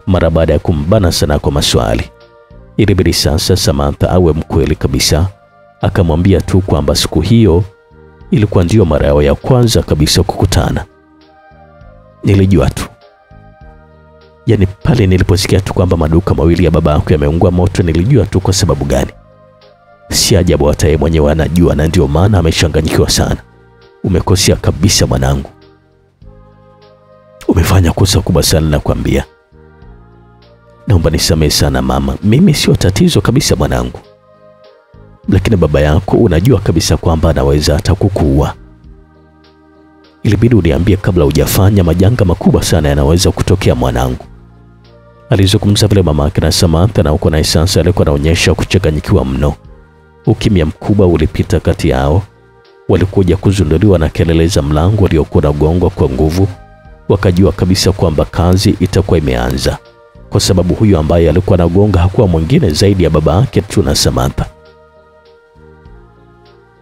Speaker 1: mara baada ya kumbana sana kwa maswali. Ilibidi sasa Samantha awe mkweli kabisa, akamwambia tu kwamba siku hiyo ilikuwa ndio mara yao ya kwanza kabisa kukutana. Nilijua tu. Yaani pale niliposikia tu kwamba maduka mawili ya baba yako yameungua moto, nilijua tu. Kwa sababu gani? Si ajabu hata yeye mwenyewe anajua, na ndio maana amechanganyikiwa sana. Umekosea kabisa mwanangu. Umefanya kosa kubwa sana nakwambia. Naomba nisamehe sana mama. Mimi sio tatizo kabisa mwanangu. Lakini baba yako unajua kabisa kwamba anaweza hata kukuua. Ilibidi uniambie kabla hujafanya, majanga makubwa sana yanaweza kutokea mwanangu. Alizungumza vile mamake na Samantha, na huko naye sasa alikuwa anaonyesha kuchanganyikiwa mno. Ukimya mkubwa ulipita kati yao. Walikuja kuzunduliwa na kelele za mlango uliokuwa unagongwa kwa nguvu. Wakajua kabisa kwamba kazi itakuwa imeanza, kwa sababu huyu ambaye alikuwa anagonga hakuwa mwingine zaidi ya baba yake tu na Samantha.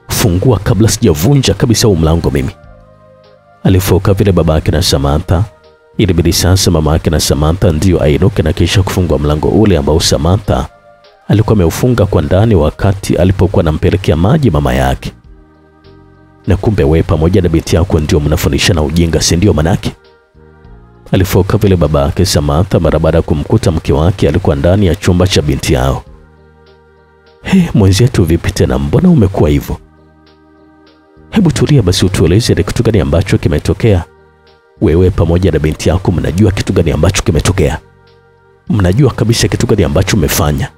Speaker 1: Fungua kabla sijavunja kabisa huu mlango mimi, alifoka vile baba yake na Samantha. Ilibidi sasa mama yake na Samantha ndio ainuke na kisha kufungua mlango ule ambao Samantha alikuwa ameufunga kwa ndani wakati alipokuwa anampelekea maji mama yake. Na kumbe wewe pamoja na binti yako ndio mnafundishana ujinga, si ndio manake? Alifoka vile baba yake Samantha mara baada ya kumkuta mke wake alikuwa ndani ya chumba cha binti yao. Mwenzetu vipi tena, mbona umekuwa hivyo? Hebu tulia basi utueleze ni kitu gani ambacho kimetokea. Wewe pamoja na binti yako mnajua kitu gani ambacho kimetokea? Mnajua kabisa kitu gani ambacho umefanya?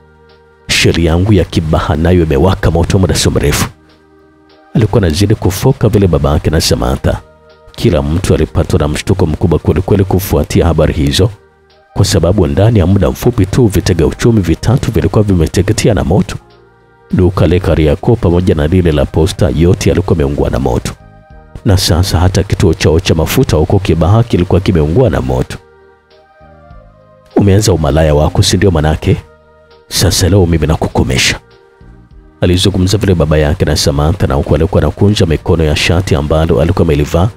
Speaker 1: Sheria yangu ya Kibaha nayo imewaka moto muda si mrefu. Alikuwa anazidi kufoka vile baba yake na Samantha. Kila mtu alipatwa na mshtuko mkubwa kweli kufuatia habari hizo, kwa sababu ndani ya muda mfupi tu vitega uchumi vitatu vilikuwa vimeteketea na moto. Duka la Kariakoo pamoja na lile la posta yote yalikuwa yameungua na moto. Na sasa hata kituo chao cha mafuta huko Kibaha kilikuwa kimeungua na moto. Umeanza umalaya wako, si ndio manake? Sasa leo mimi nakukomesha. Alizungumza vile baba yake na Samantha, na huko alikuwa anakunja mikono ya shati ambalo alikuwa amelivaa.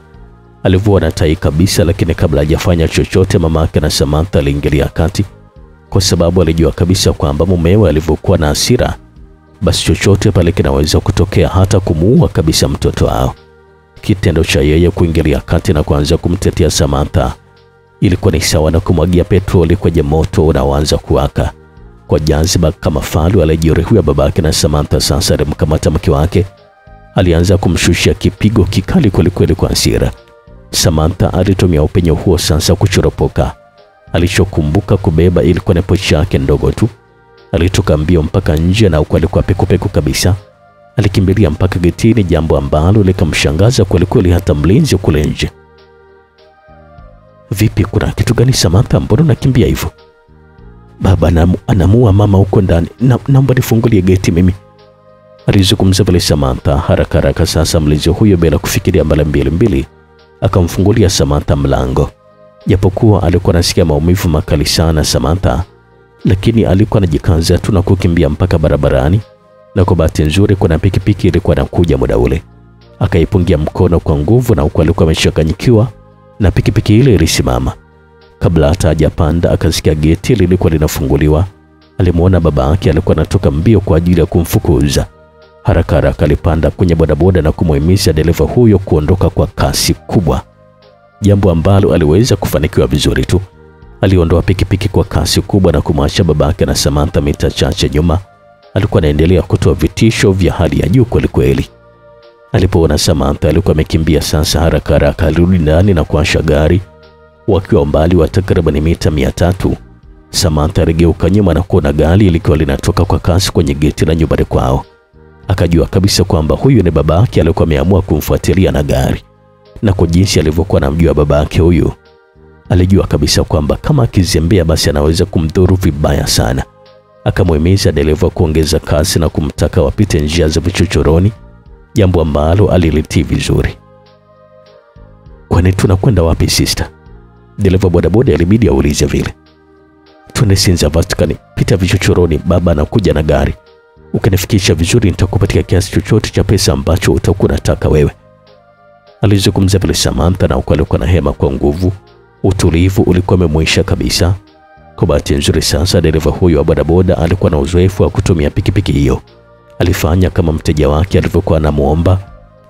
Speaker 1: Alivua na tai kabisa, lakini kabla hajafanya chochote mama yake na Samantha aliingilia kati, kwa sababu alijua kabisa kwamba mumewe alivyokuwa na hasira, basi chochote pale kinaweza kutokea, hata kumuua kabisa mtoto wao. Kitendo cha yeye kuingilia kati na kuanza kumtetea Samantha ilikuwa ni sawa na kumwagia petroli kwenye moto unaoanza kuwaka. Kwa jaziba kama falu alijeruhiwa babake na Samantha sasa alimkamata mke wake. Alianza kumshushia kipigo kikali kweli kwa hasira. Samantha alitumia upenyo huo sasa kuchoropoka. Alichokumbuka kubeba ilikuwa ni pochi yake ndogo tu. Alitoka mbio mpaka nje, na huko alikuwa pekupeku kabisa. Alikimbilia mpaka getini, jambo ambalo likamshangaza kweli hata mlinzi kule nje. Vipi, kuna kitu gani Samantha, mbona unakimbia hivyo? Baba anamua mama huko ndani, naomba nifungulie geti mimi, alizungumza vile Samantha haraka. Sasa mlinzi huyo bila kufikiria mara mbili akamfungulia Samantha mlango. Japokuwa alikuwa anasikia maumivu makali sana Samantha, lakini alikuwa anajikaza tu na kukimbia mpaka barabarani. Na kwa bahati nzuri kuna pikipiki ilikuwa inakuja muda ule. Akaipungia mkono kwa nguvu, na huko alikuwa ameshakanyikiwa na pikipiki ile ilisimama. Kabla hata hajapanda akasikia geti lilikuwa linafunguliwa. Alimuona baba yake alikuwa anatoka mbio kwa ajili ya kumfukuza. Haraka alipanda kwenye bodaboda na kumuhimiza dereva huyo kuondoka kwa kasi kubwa, jambo ambalo aliweza kufanikiwa vizuri tu. Aliondoa pikipiki kwa kasi kubwa na kumwacha babake na Samantha mita chache nyuma. Alikuwa anaendelea kutoa vitisho vya hali ya juu kweli. Alipoona Samantha alikuwa amekimbia sasa, haraka alirudi ndani na kuasha gari. Wakiwa umbali wa takriban mita 300, Samantha aligeuka nyuma na kuona gari likiwa linatoka kwa kasi kwenye geti la nyumbani kwao. Akajua kabisa kwamba huyu ni babake alikuwa ameamua kumfuatilia na gari. Na kwa jinsi alivyokuwa anamjua babake huyu, alijua kabisa kwamba kama akizembea basi anaweza kumdhuru vibaya sana. Akamuhimiza dereva kuongeza kasi na kumtaka wapite njia za vichochoroni, jambo ambalo alilitii vizuri. Kwani tunakwenda wapi sister? Dereva bodaboda ilibidi aulize vile. Twende Sinza Vatican, pita vichochoroni, baba anakuja na gari. Ukinifikisha vizuri nitakupatia kiasi chochote cha pesa ambacho utakuwa unataka wewe, alizungumza vile Samantha, na huko alikuwa na hema kwa nguvu. Utulivu ulikuwa umemwisha kabisa. Kwa bahati nzuri sasa dereva huyo wa bodaboda alikuwa na uzoefu wa kutumia pikipiki hiyo. Alifanya kama mteja wake alivyokuwa anamuomba,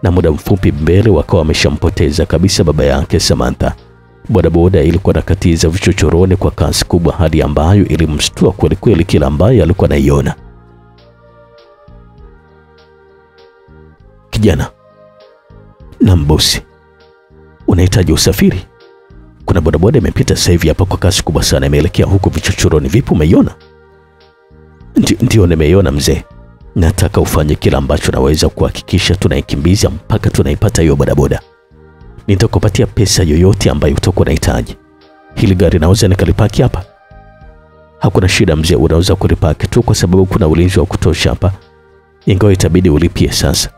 Speaker 1: na muda mfupi mbele wakawa wameshampoteza kabisa baba yake Samantha. Bodaboda ilikuwa nakatiza vichochoroni kwa kasi kubwa, hadi ambayo ilimshtua kweli kila ambaye alikuwa anaiona. Kijana, na bosi, unahitaji usafiri? Kuna bodaboda imepita sasa hivi hapa kwa kasi kubwa sana, imeelekea huko vichochoroni. Vipi, umeiona? Ndio nimeiona mzee. Nataka ufanye kila ambacho naweza kuhakikisha tunaikimbiza mpaka tunaipata hiyo bodaboda. Nitakupatia pesa yoyote ambayo utakuwa unahitaji. Hili gari naweza nikalipaki hapa? Hakuna shida mzee, unaweza kulipaki tu kwa sababu kuna ulinzi wa kutosha hapa, ingawa itabidi ulipie sasa.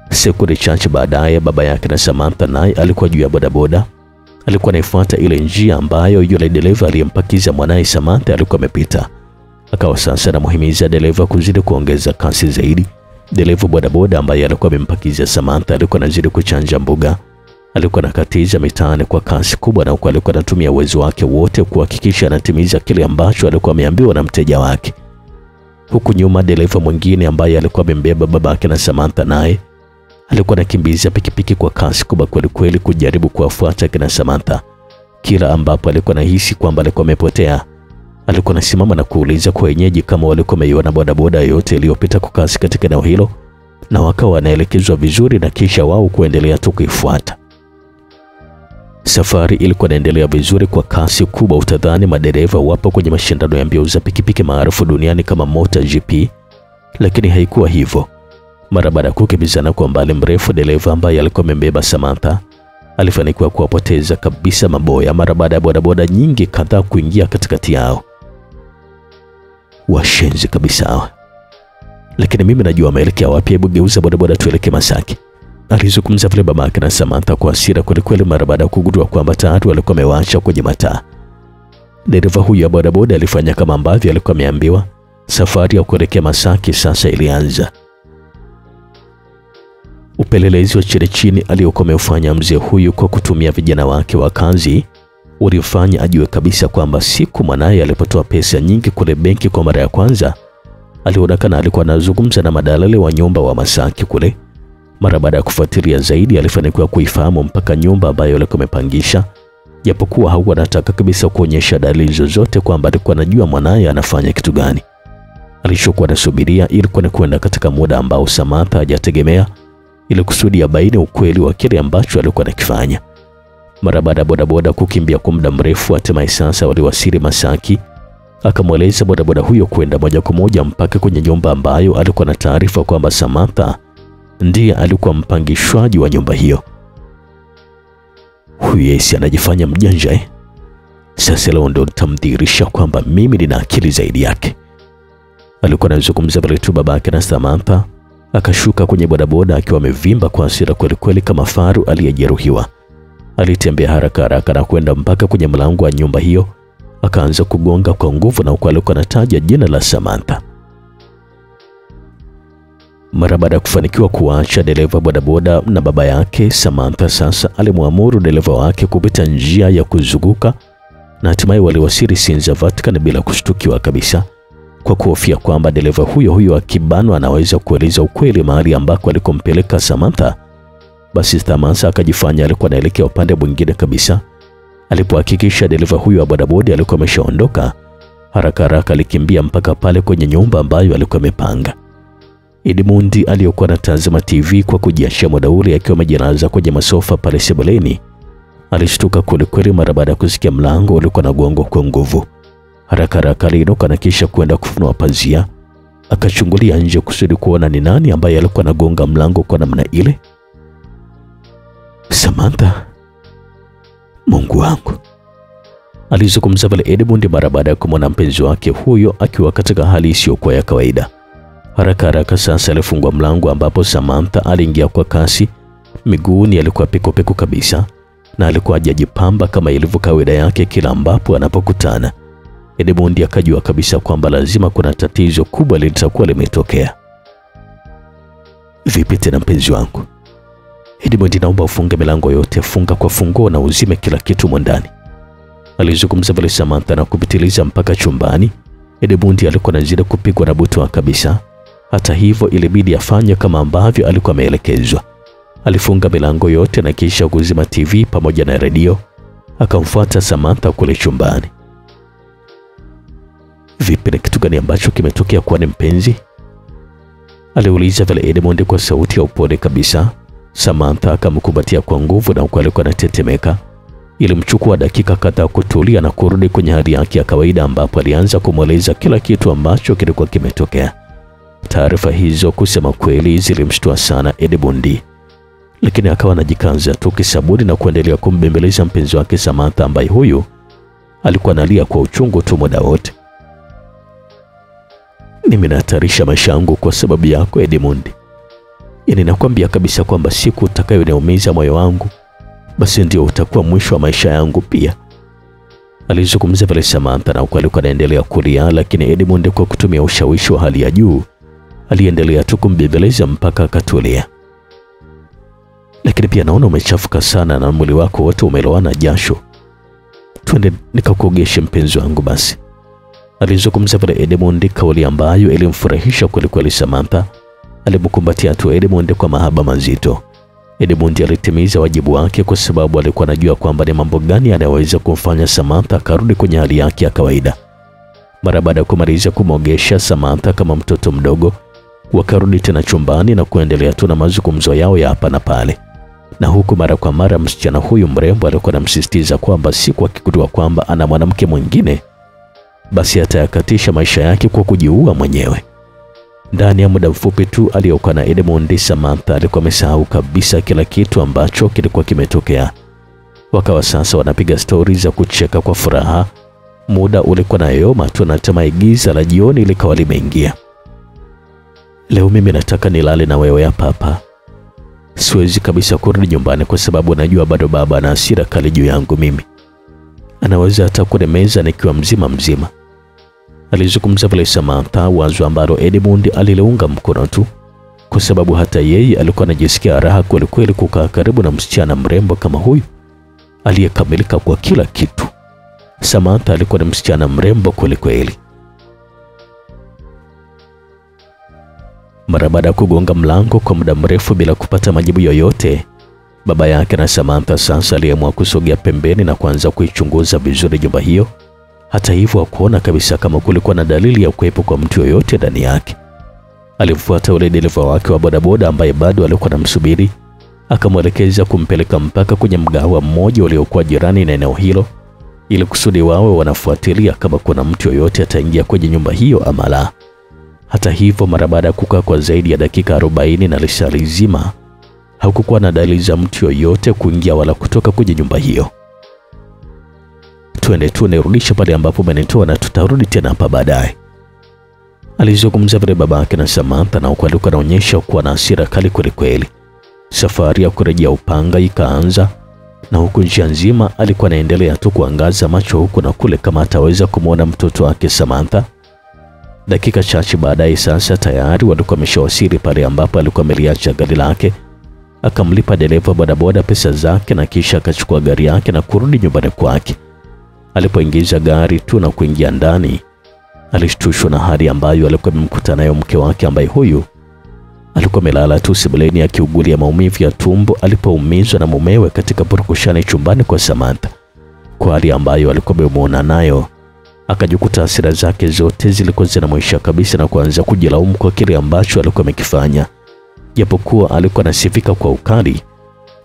Speaker 1: Sekunde chache baadaye baba yake na Samantha naye alikuwa juu ya bodaboda. Alikuwa anaifuata ile njia ambayo yule dereva aliyempakiza mwanae Samantha alikuwa amepita. Akawa sasa anamuhimiza dereva kuzidi kuongeza kasi zaidi. Dereva bodaboda ambaye alikuwa amempakiza Samantha alikuwa anazidi kuchanja mbuga. Alikuwa anakatiza mitaani kwa kasi kubwa, na huko alikuwa anatumia uwezo wake wote kuhakikisha anatimiza kile ambacho alikuwa ameambiwa na mteja wake. Huku nyuma dereva mwingine ambaye alikuwa amembeba babake na Samantha naye alikuwa anakimbiza pikipiki kwa kasi kubwa kweli kweli kujaribu kuwafuata kina Samantha. Kila ambapo alikuwa anahisi kwamba alikuwa amepotea, alikuwa anasimama na kuuliza kwa wenyeji kama walikuwa wameiona bodaboda yote iliyopita kwa kasi katika eneo hilo, na wakawa wanaelekezwa vizuri na kisha wao kuendelea tu kuifuata. Safari ilikuwa inaendelea vizuri kwa kasi kubwa, utadhani madereva wapo kwenye mashindano ya mbio za pikipiki maarufu duniani kama MotoGP, lakini haikuwa hivyo. Mara baada ya kukimbizana kwa mbali mrefu, dereva ambaye alikuwa amembeba Samantha alifanikiwa kuwapoteza kabisa maboya mara baada ya bodaboda nyingi kadhaa kuingia katikati yao. Washenzi kabisa hawa. Lakini mimi najua wameelekea wapi, hebu geuza bodaboda tuelekee Masaki, alizungumza vile babake na Samantha kwa hasira kweli mara baada ya kugundua kwamba tayari walikuwa wamewaacha kwenye mataa. Dereva huyu wa bodaboda alifanya kama ambavyo alikuwa ameambiwa. Safari ya kuelekea Masaki sasa ilianza. Upelelezi wa chini aliyokuwa ameufanya mzee huyu kwa kutumia vijana wake wa kazi ulifanya ajue kabisa kwamba siku mwanae alipotoa pesa nyingi kule benki kwa mara ya kwanza, alionekana alikuwa anazungumza na madalali wa nyumba wa Masaki kule. Mara baada ya kufuatilia zaidi, alifanikiwa kuifahamu mpaka nyumba ambayo alikuwa amepangisha, japokuwa hakuwa anataka kabisa kuonyesha dalili zozote kwamba alikuwa anajua mwanae anafanya kitu gani. Alichokuwa anasubiria ilikuwa ni kwenda katika muda ambao Samantha hajategemea, ili kusudi ya baini ukweli wa kile ambacho alikuwa anakifanya. Mara baada ya bodaboda kukimbia kwa muda mrefu, hatimaye sasa waliwasili Masaki. Akamweleza bodaboda huyo kwenda moja kwa moja mpaka kwenye nyumba ambayo alikuwa na taarifa kwamba Samantha ndiye alikuwa mpangishwaji wa nyumba hiyo. Huyu Yesi anajifanya mjanja Sasa leo ndo nitamdhihirisha kwamba mimi nina akili zaidi yake. Alikuwa anazungumza pale tu babake na Samantha akashuka kwenye bodaboda akiwa amevimba kwa hasira kweli kama faru aliyejeruhiwa. Alitembea haraka na kwenda mpaka kwenye mlango wa nyumba hiyo, akaanza kugonga kwa nguvu na huko alikuwa anataja jina la Samantha. Mara baada ya kufanikiwa kuacha dereva bodaboda na baba yake, Samantha sasa alimwamuru dereva wake kupita njia ya kuzunguka, na hatimaye waliwasili Sinza Vatican bila kushtukiwa kabisa, kwa kuhofia kwamba dereva huyo akibanwa anaweza kueleza ukweli mahali ambako alikompeleka Samantha. Basi Samantha akajifanya alikuwa anaelekea upande mwingine kabisa. Alipohakikisha dereva huyo wa bodaboda alikuwa ameshaondoka, haraka alikimbia mpaka pale kwenye nyumba ambayo alikuwa amepanga. Edmundi aliyokuwa anatazama TV kwa kujiachia muda ule akiwa amejilaza kwenye masofa pale sebuleni, alishtuka kweli mara baada ya kusikia mlango ulikuwa unagongwa kwa nguvu. Haraka aliinuka na kisha kwenda kufunua pazia, akachungulia nje kusudi kuona ni nani ambaye alikuwa anagonga mlango kwa namna ile. Samantha, Mungu wangu, alizungumza pale Edmund mara baada ya kumwona mpenzi wake huyo akiwa katika hali isiyokuwa ya kawaida. Haraka sasa alifungua mlango ambapo Samantha aliingia kwa kasi. Miguuni alikuwa peko kabisa na alikuwa hajajipamba kama ilivyo kawaida yake kila ambapo anapokutana. Edmund akajua kabisa kwamba lazima kuna tatizo kubwa litakuwa limetokea. Vipi tena mpenzi wangu? Edmund, naomba ufunge milango yote, funga kwa funguo na uzime kila kitu ndani, alizungumza pale Samantha na kupitiliza mpaka chumbani. Edmund alikuwa anazidi kupigwa na butwa kabisa. Hata hivyo ilibidi afanye kama ambavyo alikuwa ameelekezwa. Alifunga milango yote na kisha kuzima TV pamoja na redio. Akamfuata Samantha kule chumbani. Vipi, na kitu gani ambacho kimetokea kwani mpenzi? Aliuliza vile Edmund kwa sauti ya upole kabisa. Samantha akamkumbatia kwa nguvu na huko alikuwa anatetemeka. Ilimchukua dakika kadhaa kutulia na kurudi kwenye hali yake ya kawaida, ambapo alianza kumweleza kila kitu ambacho kilikuwa kimetokea. Taarifa hizo kusema kweli zilimshtua sana Edmund, lakini akawa anajikaza tu kisabuni na kuendelea kumbembeleza mpenzi wake Samantha, ambaye huyu alikuwa analia kwa uchungu tu muda wote. Nimenahatarisha maisha yangu kwa sababu yako Edmund. Yaani nakwambia kabisa kwamba siku utakayoniumiza moyo wangu, basi ndio utakuwa mwisho wa maisha yangu pia. Alizungumza vile Samantha, na huku alikuwa anaendelea kulia, lakini Edmund kwa kutumia ushawishi wa hali ya juu aliendelea tu kumbembeleza mpaka akatulia. Lakini pia naona umechafuka sana na mwili wako wote umelowana jasho. Twende nikakuogeshe mpenzi wangu basi. Alizungumza vile Edmund, kauli ambayo ilimfurahisha kweli Samantha. Alimkumbatia tu Edmund kwa mahaba mazito. Edmund alitimiza wajibu wake kwa sababu alikuwa anajua kwamba ni mambo gani yanayoweza kumfanya Samantha karudi kwenye hali yake ya kawaida. Mara baada ya kumaliza kumwogesha Samantha kama mtoto mdogo, wakarudi tena chumbani na kuendelea tu na mazungumzo yao ya hapa na pale. Na huku mara kwa mara msichana huyu mrembo alikuwa anamsisitiza kwamba siku akigundua kwamba ana mwanamke mwingine, basi atayakatisha maisha yake kwa kujiua mwenyewe. Ndani ya muda mfupi tu aliyokuwa na Edmund, Samantha alikuwa amesahau kabisa kila kitu ambacho kilikuwa kimetokea. Wakawa sasa wanapiga stori za kucheka kwa furaha. Muda ulikuwa na yoma tu na tamaa giza la jioni likawa limeingia. Leo mimi nataka nilale na wewe hapa. Siwezi kabisa kurudi nyumbani kwa sababu najua bado baba ana hasira kali juu yangu mimi. Anaweza hata kunemeza nikiwa mzima. Alizungumza vile Samantha, wazo ambalo Edmund alileunga mkono tu, kwa sababu hata yeye alikuwa anajisikia raha kweli kukaa karibu na msichana mrembo kama huyu aliyekamilika kwa kila kitu. Samantha alikuwa ni msichana mrembo kweli. Mara baada ya kugonga mlango kwa muda mrefu bila kupata majibu yoyote, baba yake na Samantha sasa aliamua kusogea pembeni na kuanza kuichunguza vizuri nyumba hiyo. Hata hivyo hakuona kabisa kama kulikuwa na dalili ya kuwepo kwa mtu yoyote ndani yake. Alimfuata ule dereva wake wa bodaboda ambaye bado alikuwa anamsubiri, akamwelekeza kumpeleka mpaka kwenye mgahawa mmoja uliokuwa jirani na eneo hilo, ili kusudi wawe wanafuatilia kama kuna mtu yoyote ataingia kwenye nyumba hiyo ama la. Hata hivyo mara baada ya kukaa kwa zaidi ya dakika 40 na lisali zima, hakukuwa na dalili za mtu yoyote kuingia wala kutoka kwenye nyumba hiyo. Twende tu nirudishe pale ambapo umenitoa na tutarudi tena hapa baadaye. Alizungumza vile babake na Samantha, na huko alikuwa anaonyesha kuwa na hasira kali kweli. Safari ya kurejea Upanga ikaanza, na huku njia nzima alikuwa anaendelea tu kuangaza macho huku na kule kama ataweza kumwona mtoto wake Samantha. Dakika chache baadaye sasa tayari walikuwa wameshawasili pale ambapo alikuwa ameliacha gari lake. Akamlipa dereva bodaboda pesa zake na kisha akachukua gari yake na kurudi nyumbani kwake. Alipoingiza gari tu na kuingia ndani, alishtushwa na hali ambayo alikuwa amemkuta nayo mke wake, ambaye huyu alikuwa amelala tu sebuleni akiugulia maumivu ya tumbo alipoumizwa na mumewe katika purukushani chumbani kwa Samantha. Kwa hali ambayo alikuwa amemuona nayo, akajikuta hasira zake zote zilikuwa zinamwisha kabisa na kuanza kujilaumu kwa kile ambacho alikuwa amekifanya. Japokuwa alikuwa anasifika kwa ukali,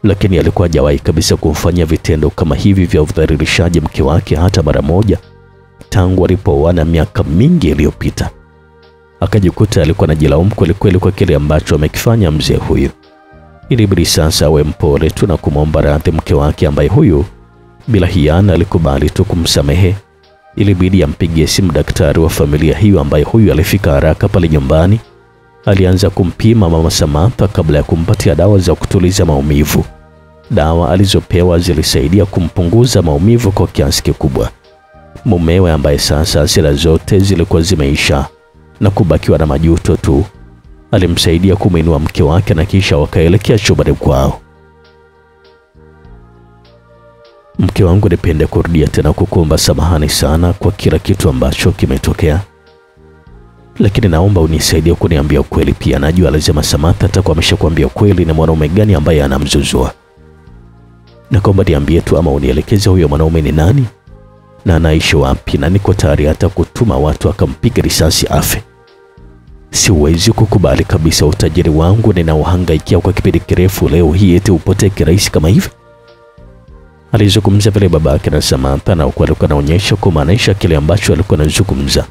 Speaker 1: lakini alikuwa hajawahi kabisa kumfanyia vitendo kama hivi vya udhalilishaji mke wake hata mara moja tangu walipooana miaka mingi iliyopita. Akajikuta alikuwa anajilaumu kweli kwa kile ambacho amekifanya mzee huyu. Ilibidi sasa awe mpole tu na kumwomba radhi mke wake, ambaye huyu bila hiana alikubali tu kumsamehe. Ilibidi ampigie simu daktari wa familia hiyo, ambaye huyu alifika haraka pale nyumbani. Alianza kumpima mama Samantha kabla ya kumpatia dawa za kutuliza maumivu. Dawa alizopewa zilisaidia kumpunguza maumivu kwa kiasi kikubwa. Mumewe, ambaye sasa hasira zote zilikuwa zimeisha na kubakiwa na majuto tu, alimsaidia kumwinua mke wake na kisha wakaelekea chumbani kwao. Mke wangu, nipende kurudia tena kukuomba samahani sana kwa kila kitu ambacho kimetokea, lakini naomba unisaidie kuniambia ukweli pia. Najua lazima Samantha atakuwa ameshakwambia ukweli na mwanaume gani ambaye anamzuzua. Naomba niambie tu ama unielekeze huyo mwanaume ni nani na anaishi wapi, na niko tayari hata kutuma watu akampiga risasi afe. Siwezi kukubali kabisa utajiri wangu ninaohangaikia kwa kipindi kirefu leo hii eti upotee kirahisi kama hivi. Alizungumza vile babake na Samantha, na alikuwa anaonyesha kumaanisha kile ambacho alikuwa anazungumza.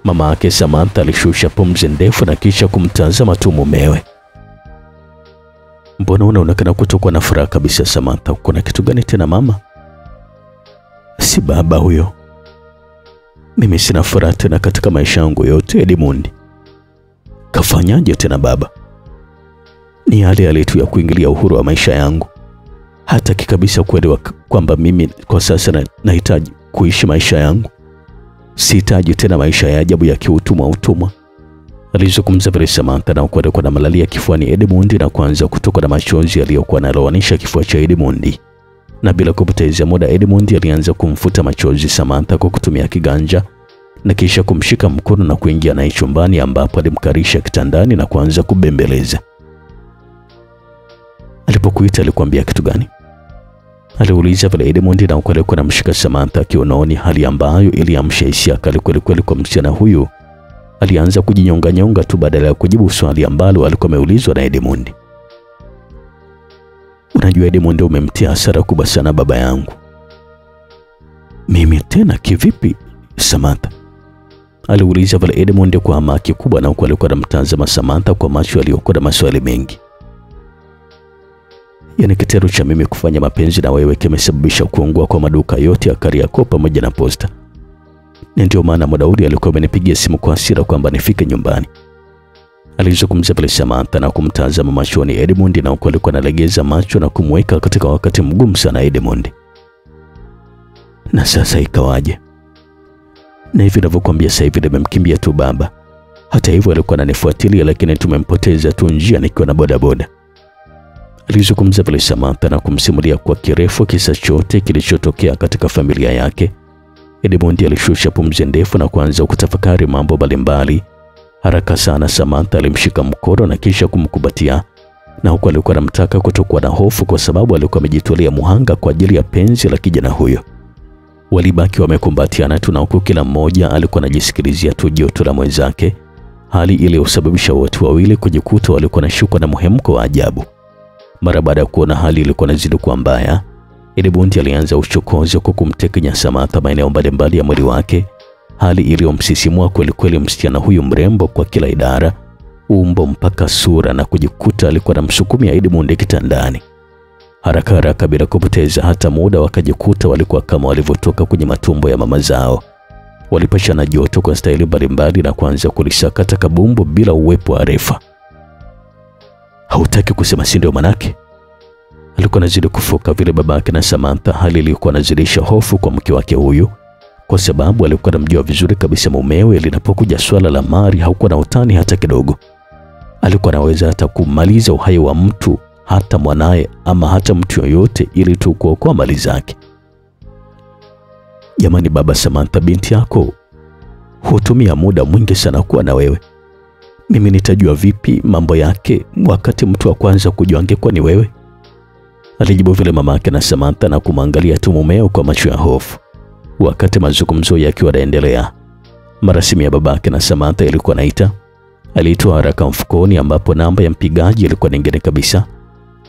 Speaker 1: Mama yake Samantha alishusha pumzi ndefu na kisha kumtazama tu mumewe. Mbona unaonekana kutokuwa na furaha kabisa Samantha? Kuna kitu gani tena mama? Si baba huyo. Mimi sina furaha tena katika maisha yangu yote. Edmund, kafanyaje tena baba? Ni yale tu ya kuingilia uhuru wa maisha yangu. Hataki kabisa kuelewa kwamba mimi kwa sasa nahitaji kuishi maisha yangu. Sihitaji tena maisha ya ajabu ya utumwa. Alizungumza vile Samantha na kuwa na malalia kifuani Edmund na kuanza kutoka na machozi yaliyokuwa yanalowanisha kifua cha Edmund. Na bila kupoteza muda Edmund alianza kumfuta machozi Samantha kwa kutumia kiganja na kisha kumshika mkono na kuingia naye chumbani ambapo alimkarisha kitandani na kuanza kubembeleza. Alipokuita alikwambia kitu gani? Aliuliza vile Edmund na alikuwa anamshika Samantha kiunoni, hali ambayo iliamsha hisia kali kweli kwa msichana huyu. Alianza kujinyonga tu badala ya kujibu swali ambalo alikuwa ameulizwa na Edmund. Unajua Edmund, umemtia hasara kubwa sana baba yangu. Mimi tena kivipi Samantha? Aliuliza vile Edmund kwa hamaki kubwa na alikuwa anamtazama Samantha kwa macho yaliyokuwa na maswali mengi. Yaani kitendo cha mimi kufanya mapenzi na wewe kimesababisha kuungua kwa maduka yote ya Kariakoo pamoja na Posta. Ndio maana Daudi alikuwa amenipigia simu kwa hasira kwamba nifike nyumbani. Alizungumza vile Samantha na kumtazama machoni Edmund na alikuwa analegeza macho na kumweka katika wakati mgumu sana Edmund. Na sasa ikawaje? Na hivi ninavyokuambia sasa hivi nimemkimbia tu baba. Hata hivyo alikuwa ananifuatilia, lakini tumempoteza tu njia nikiwa na bodaboda. Alizungumza vile Samantha na kumsimulia kwa kirefu kisa chote kilichotokea katika familia yake. Edmund alishusha pumzi ndefu na kuanza kutafakari mambo mbalimbali. Haraka sana Samantha alimshika mkono na kisha kumkumbatia, na huko alikuwa anamtaka kutokuwa na hofu kwa sababu alikuwa amejitolea muhanga kwa ajili ya penzi la kijana huyo. Walibaki wamekumbatiana tu na huko kila mmoja alikuwa anajisikilizia tu joto la mwenzake, hali ile usababisha watu wawili kujikuta walikuwa na shuka na muhemko wa ajabu. Mara baada ya kuona hali ilikuwa inazidi kuwa mbaya, Edmund alianza uchokozi kwa kumtekenya Samantha maeneo mbalimbali ya mwili wake, hali iliyomsisimua kweli msichana huyu mrembo kwa kila idara, umbo mpaka sura, na kujikuta alikuwa anamsukumia Edmund kitandani. Haraka bila kupoteza hata muda wakajikuta walikuwa kama walivyotoka kwenye matumbo ya mama zao. Walipashana joto kwa staili mbalimbali na kuanza kulisakata kabumbu bila uwepo wa refa. Hautaki kusema si ndio manake? Alikuwa anazidi kufoka vile babake na Samantha, hali ilikuwa inazidisha hofu kwa mke wake huyu, kwa sababu alikuwa anamjua vizuri kabisa mumewe. Linapokuja swala la mali haukuwa na utani hata kidogo. Alikuwa anaweza hata kumaliza uhai wa mtu, hata mwanae ama hata mtu yoyote, ili tu kuokoa mali zake. Jamani baba, Samantha binti yako hutumia muda mwingi sana kuwa na wewe. Mimi nitajua vipi mambo yake wakati mtu wa kwanza kujua angekuwa ni wewe? Alijibu vile mamake na Samantha na kumwangalia tu mumeo kwa macho ya hofu. Wakati mazungumzo yakiwa yanaendelea, mara simu ya babake na Samantha ilikuwa naita. Alitoa haraka mfukoni ambapo namba ya mpigaji ilikuwa nyingine kabisa.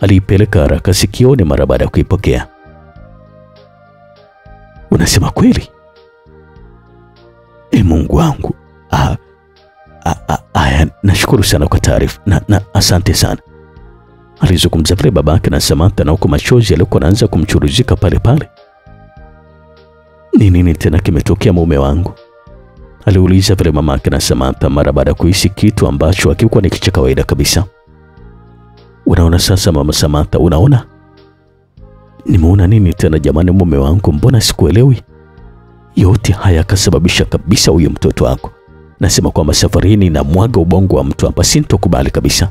Speaker 1: Aliipeleka haraka sikioni mara baada ya kuipokea. Unasema kweli? Mungu wangu. Nashukuru sana kwa taarifa na asante sana. Alizungumza vile babake na Samantha na huko machozi yalikuwa yanaanza kumchuruzika pale. Nini tena kimetokea mume wangu? Aliuliza vile mamake na Samantha mara baada ya kuhisi kitu ambacho hakikuwa ni cha kawaida kabisa. Unaona sasa mama Samantha, unaona? Nimeona nini tena jamani mume wangu, mbona sikuelewi? Yote haya kasababisha kabisa huyo mtoto wako. Nasema kwamba safarini na mwaga ubongo wa mtu hapa, sintokubali kabisa.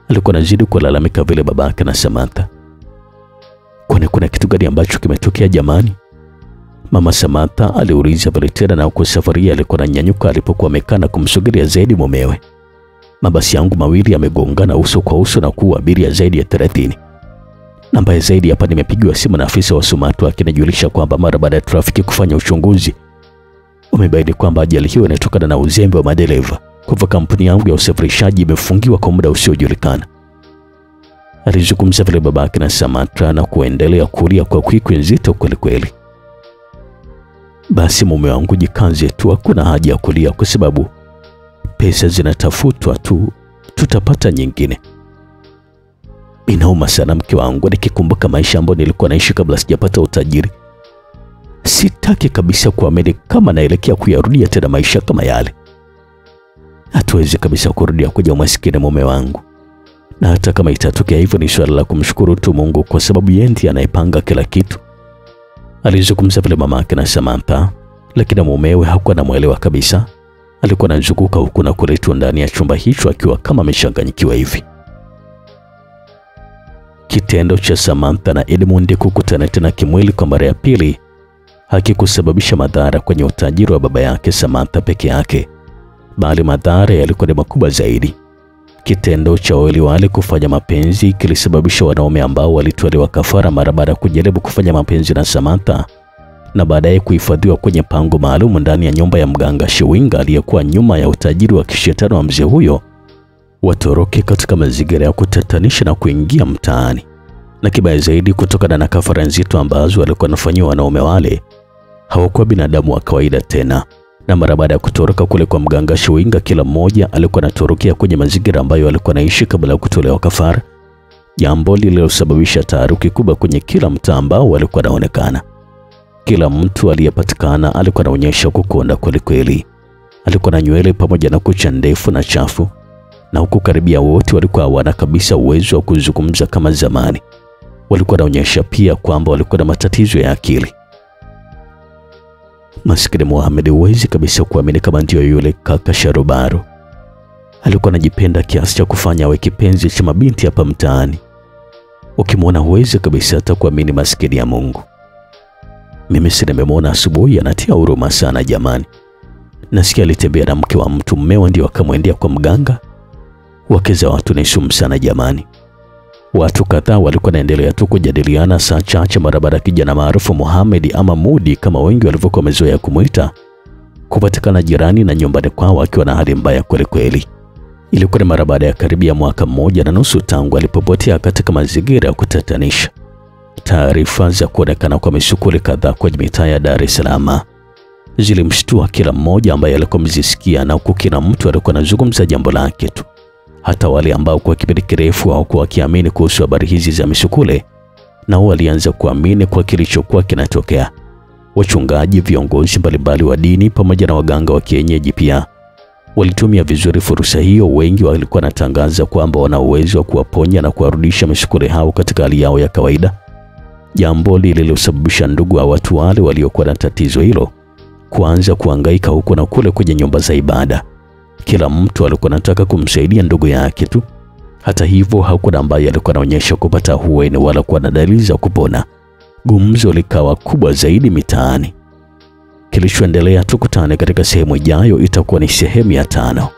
Speaker 1: Alikuwa anazidi kulalamika vile babake na Samantha. Kwani kuna kitu gani ambacho kimetokea jamani? Mama Samantha aliuliza vile tena, na huko safari alikuwa ananyanyuka alipokuwa amekaa kumsogelea zaidi mumewe. Mabasi yangu mawili yamegongana uso kwa uso na kuua abiria zaidi ya 30. Namba zaidi hapa nimepigiwa simu na afisa wa Sumatwa akinijulisha kwamba mara baada ya trafiki kufanya uchunguzi umebaini kwamba ajali hiyo inatokana na uzembe wa madereva. Kwa hivyo kampuni yangu ya usafirishaji imefungiwa kwa muda usiojulikana. Alizungumza vile babake na Samantha na kuendelea kulia kwa kwikwi nzito kweli. Basi mume wangu jikaze tu, hakuna haja ya kulia kwa sababu pesa zinatafutwa tu, tutapata nyingine. Inauma sana mke wangu nikikumbuka maisha ambayo nilikuwa naishi kabla sijapata utajiri. Sitaki kabisa kuamini kama naelekea kuyarudia tena maisha kama yale. Hatuwezi kabisa kurudia kwenye umaskini mume wangu. Na hata kama itatokea hivyo ni swala la kumshukuru tu Mungu kwa sababu yeye ndiye anayepanga kila kitu. Alizungumza vile mamake na Samantha, lakini mumewe hakuwa anamuelewa kabisa. Alikuwa anazunguka huku na kule tu ndani ya chumba hicho akiwa kama amechanganyikiwa hivi. Kitendo cha Samantha na Edmund kukutana tena kimwili kwa mara ya pili hakikusababisha madhara kwenye utajiri wa baba yake Samantha peke yake, bali madhara yalikuwa ni makubwa zaidi. Kitendo cha wawili wale kufanya mapenzi kilisababisha wanaume ambao walitolewa kafara mara baada ya kujaribu kufanya mapenzi na Samantha na baadaye kuhifadhiwa kwenye pango maalum ndani ya nyumba ya mganga Shiwinga aliyekuwa nyuma ya utajiri wa kishetani wa mzee huyo, watoroke katika mazingira ya kutatanisha na kuingia mtaani. Na kibaya zaidi, kutokana na kafara nzito ambazo walikuwa wanafanyiwa wanaume wale, hawakuwa binadamu wa kawaida tena. Na mara baada ya kutoroka kule kwa mganga Shiwinga, kila mmoja alikuwa anatorokea kwenye mazingira ambayo alikuwa anaishi kabla ya kutolewa kafara, jambo lililosababisha taharuki kubwa kwenye kila mtaa ambao walikuwa wanaonekana. Kila mtu aliyepatikana alikuwa anaonyesha kukonda kweli kweli. Alikuwa na nywele pamoja na kucha ndefu na chafu, na huku karibia wote walikuwa hawana kabisa uwezo wa kuzungumza kama zamani. Walikuwa wanaonyesha pia kwamba walikuwa na matatizo ya akili. Maskini Mohamed huwezi kabisa kuamini kama ndio yule kaka Sharobaro. Alikuwa anajipenda kiasi cha kufanya awe kipenzi cha mabinti hapa mtaani. Ukimwona huwezi kabisa hata kuamini, maskini ya Mungu. Mimi si nimemwona asubuhi, anatia huruma sana jamani. Nasikia alitembea na mke wa mtu, mmewe ndio akamwendea kwa mganga. Wake za watu ni sumu sana jamani. Watu kadhaa walikuwa naendelea tu kujadiliana saa chache mara baada ya kijana maarufu Mohamed ama Mudi kama wengi walivyokuwa wamezoea kumuita kupatikana jirani na nyumbani kwao akiwa na hali mbaya kweli kweli. Ilikuwa ni mara baada ya karibia mwaka mmoja na nusu tangu alipopotea katika mazingira ya kutatanisha. Taarifa za kuonekana kwa misukuli kadhaa kwenye mitaa ya Dar es Salaam zilimshtua kila mmoja ambaye alikuwa mzisikia, na huku kila mtu alikuwa anazungumza jambo lake tu. Hata wale ambao kwa kipindi kirefu hawakuwa wakiamini kuhusu habari hizi za misukule, nao walianza kuamini kwa kilichokuwa kinatokea. Wachungaji, viongozi mbalimbali wa dini pamoja na waganga wa kienyeji pia walitumia vizuri fursa hiyo. Wengi walikuwa wanatangaza kwamba wana uwezo wa kuwaponya na kuwarudisha misukule hao katika hali yao ya kawaida, jambo lililosababisha ndugu wa watu wale waliokuwa na tatizo hilo kuanza kuhangaika huko na kule kwenye nyumba za ibada. Kila mtu alikuwa anataka kumsaidia ndugu yake tu. Hata hivyo hakuna ambaye alikuwa anaonyesha kupata hueni wala kuwa na dalili za kupona. Gumzo likawa kubwa zaidi mitaani. Kilichoendelea tukutane katika sehemu ijayo, itakuwa ni sehemu ya 5.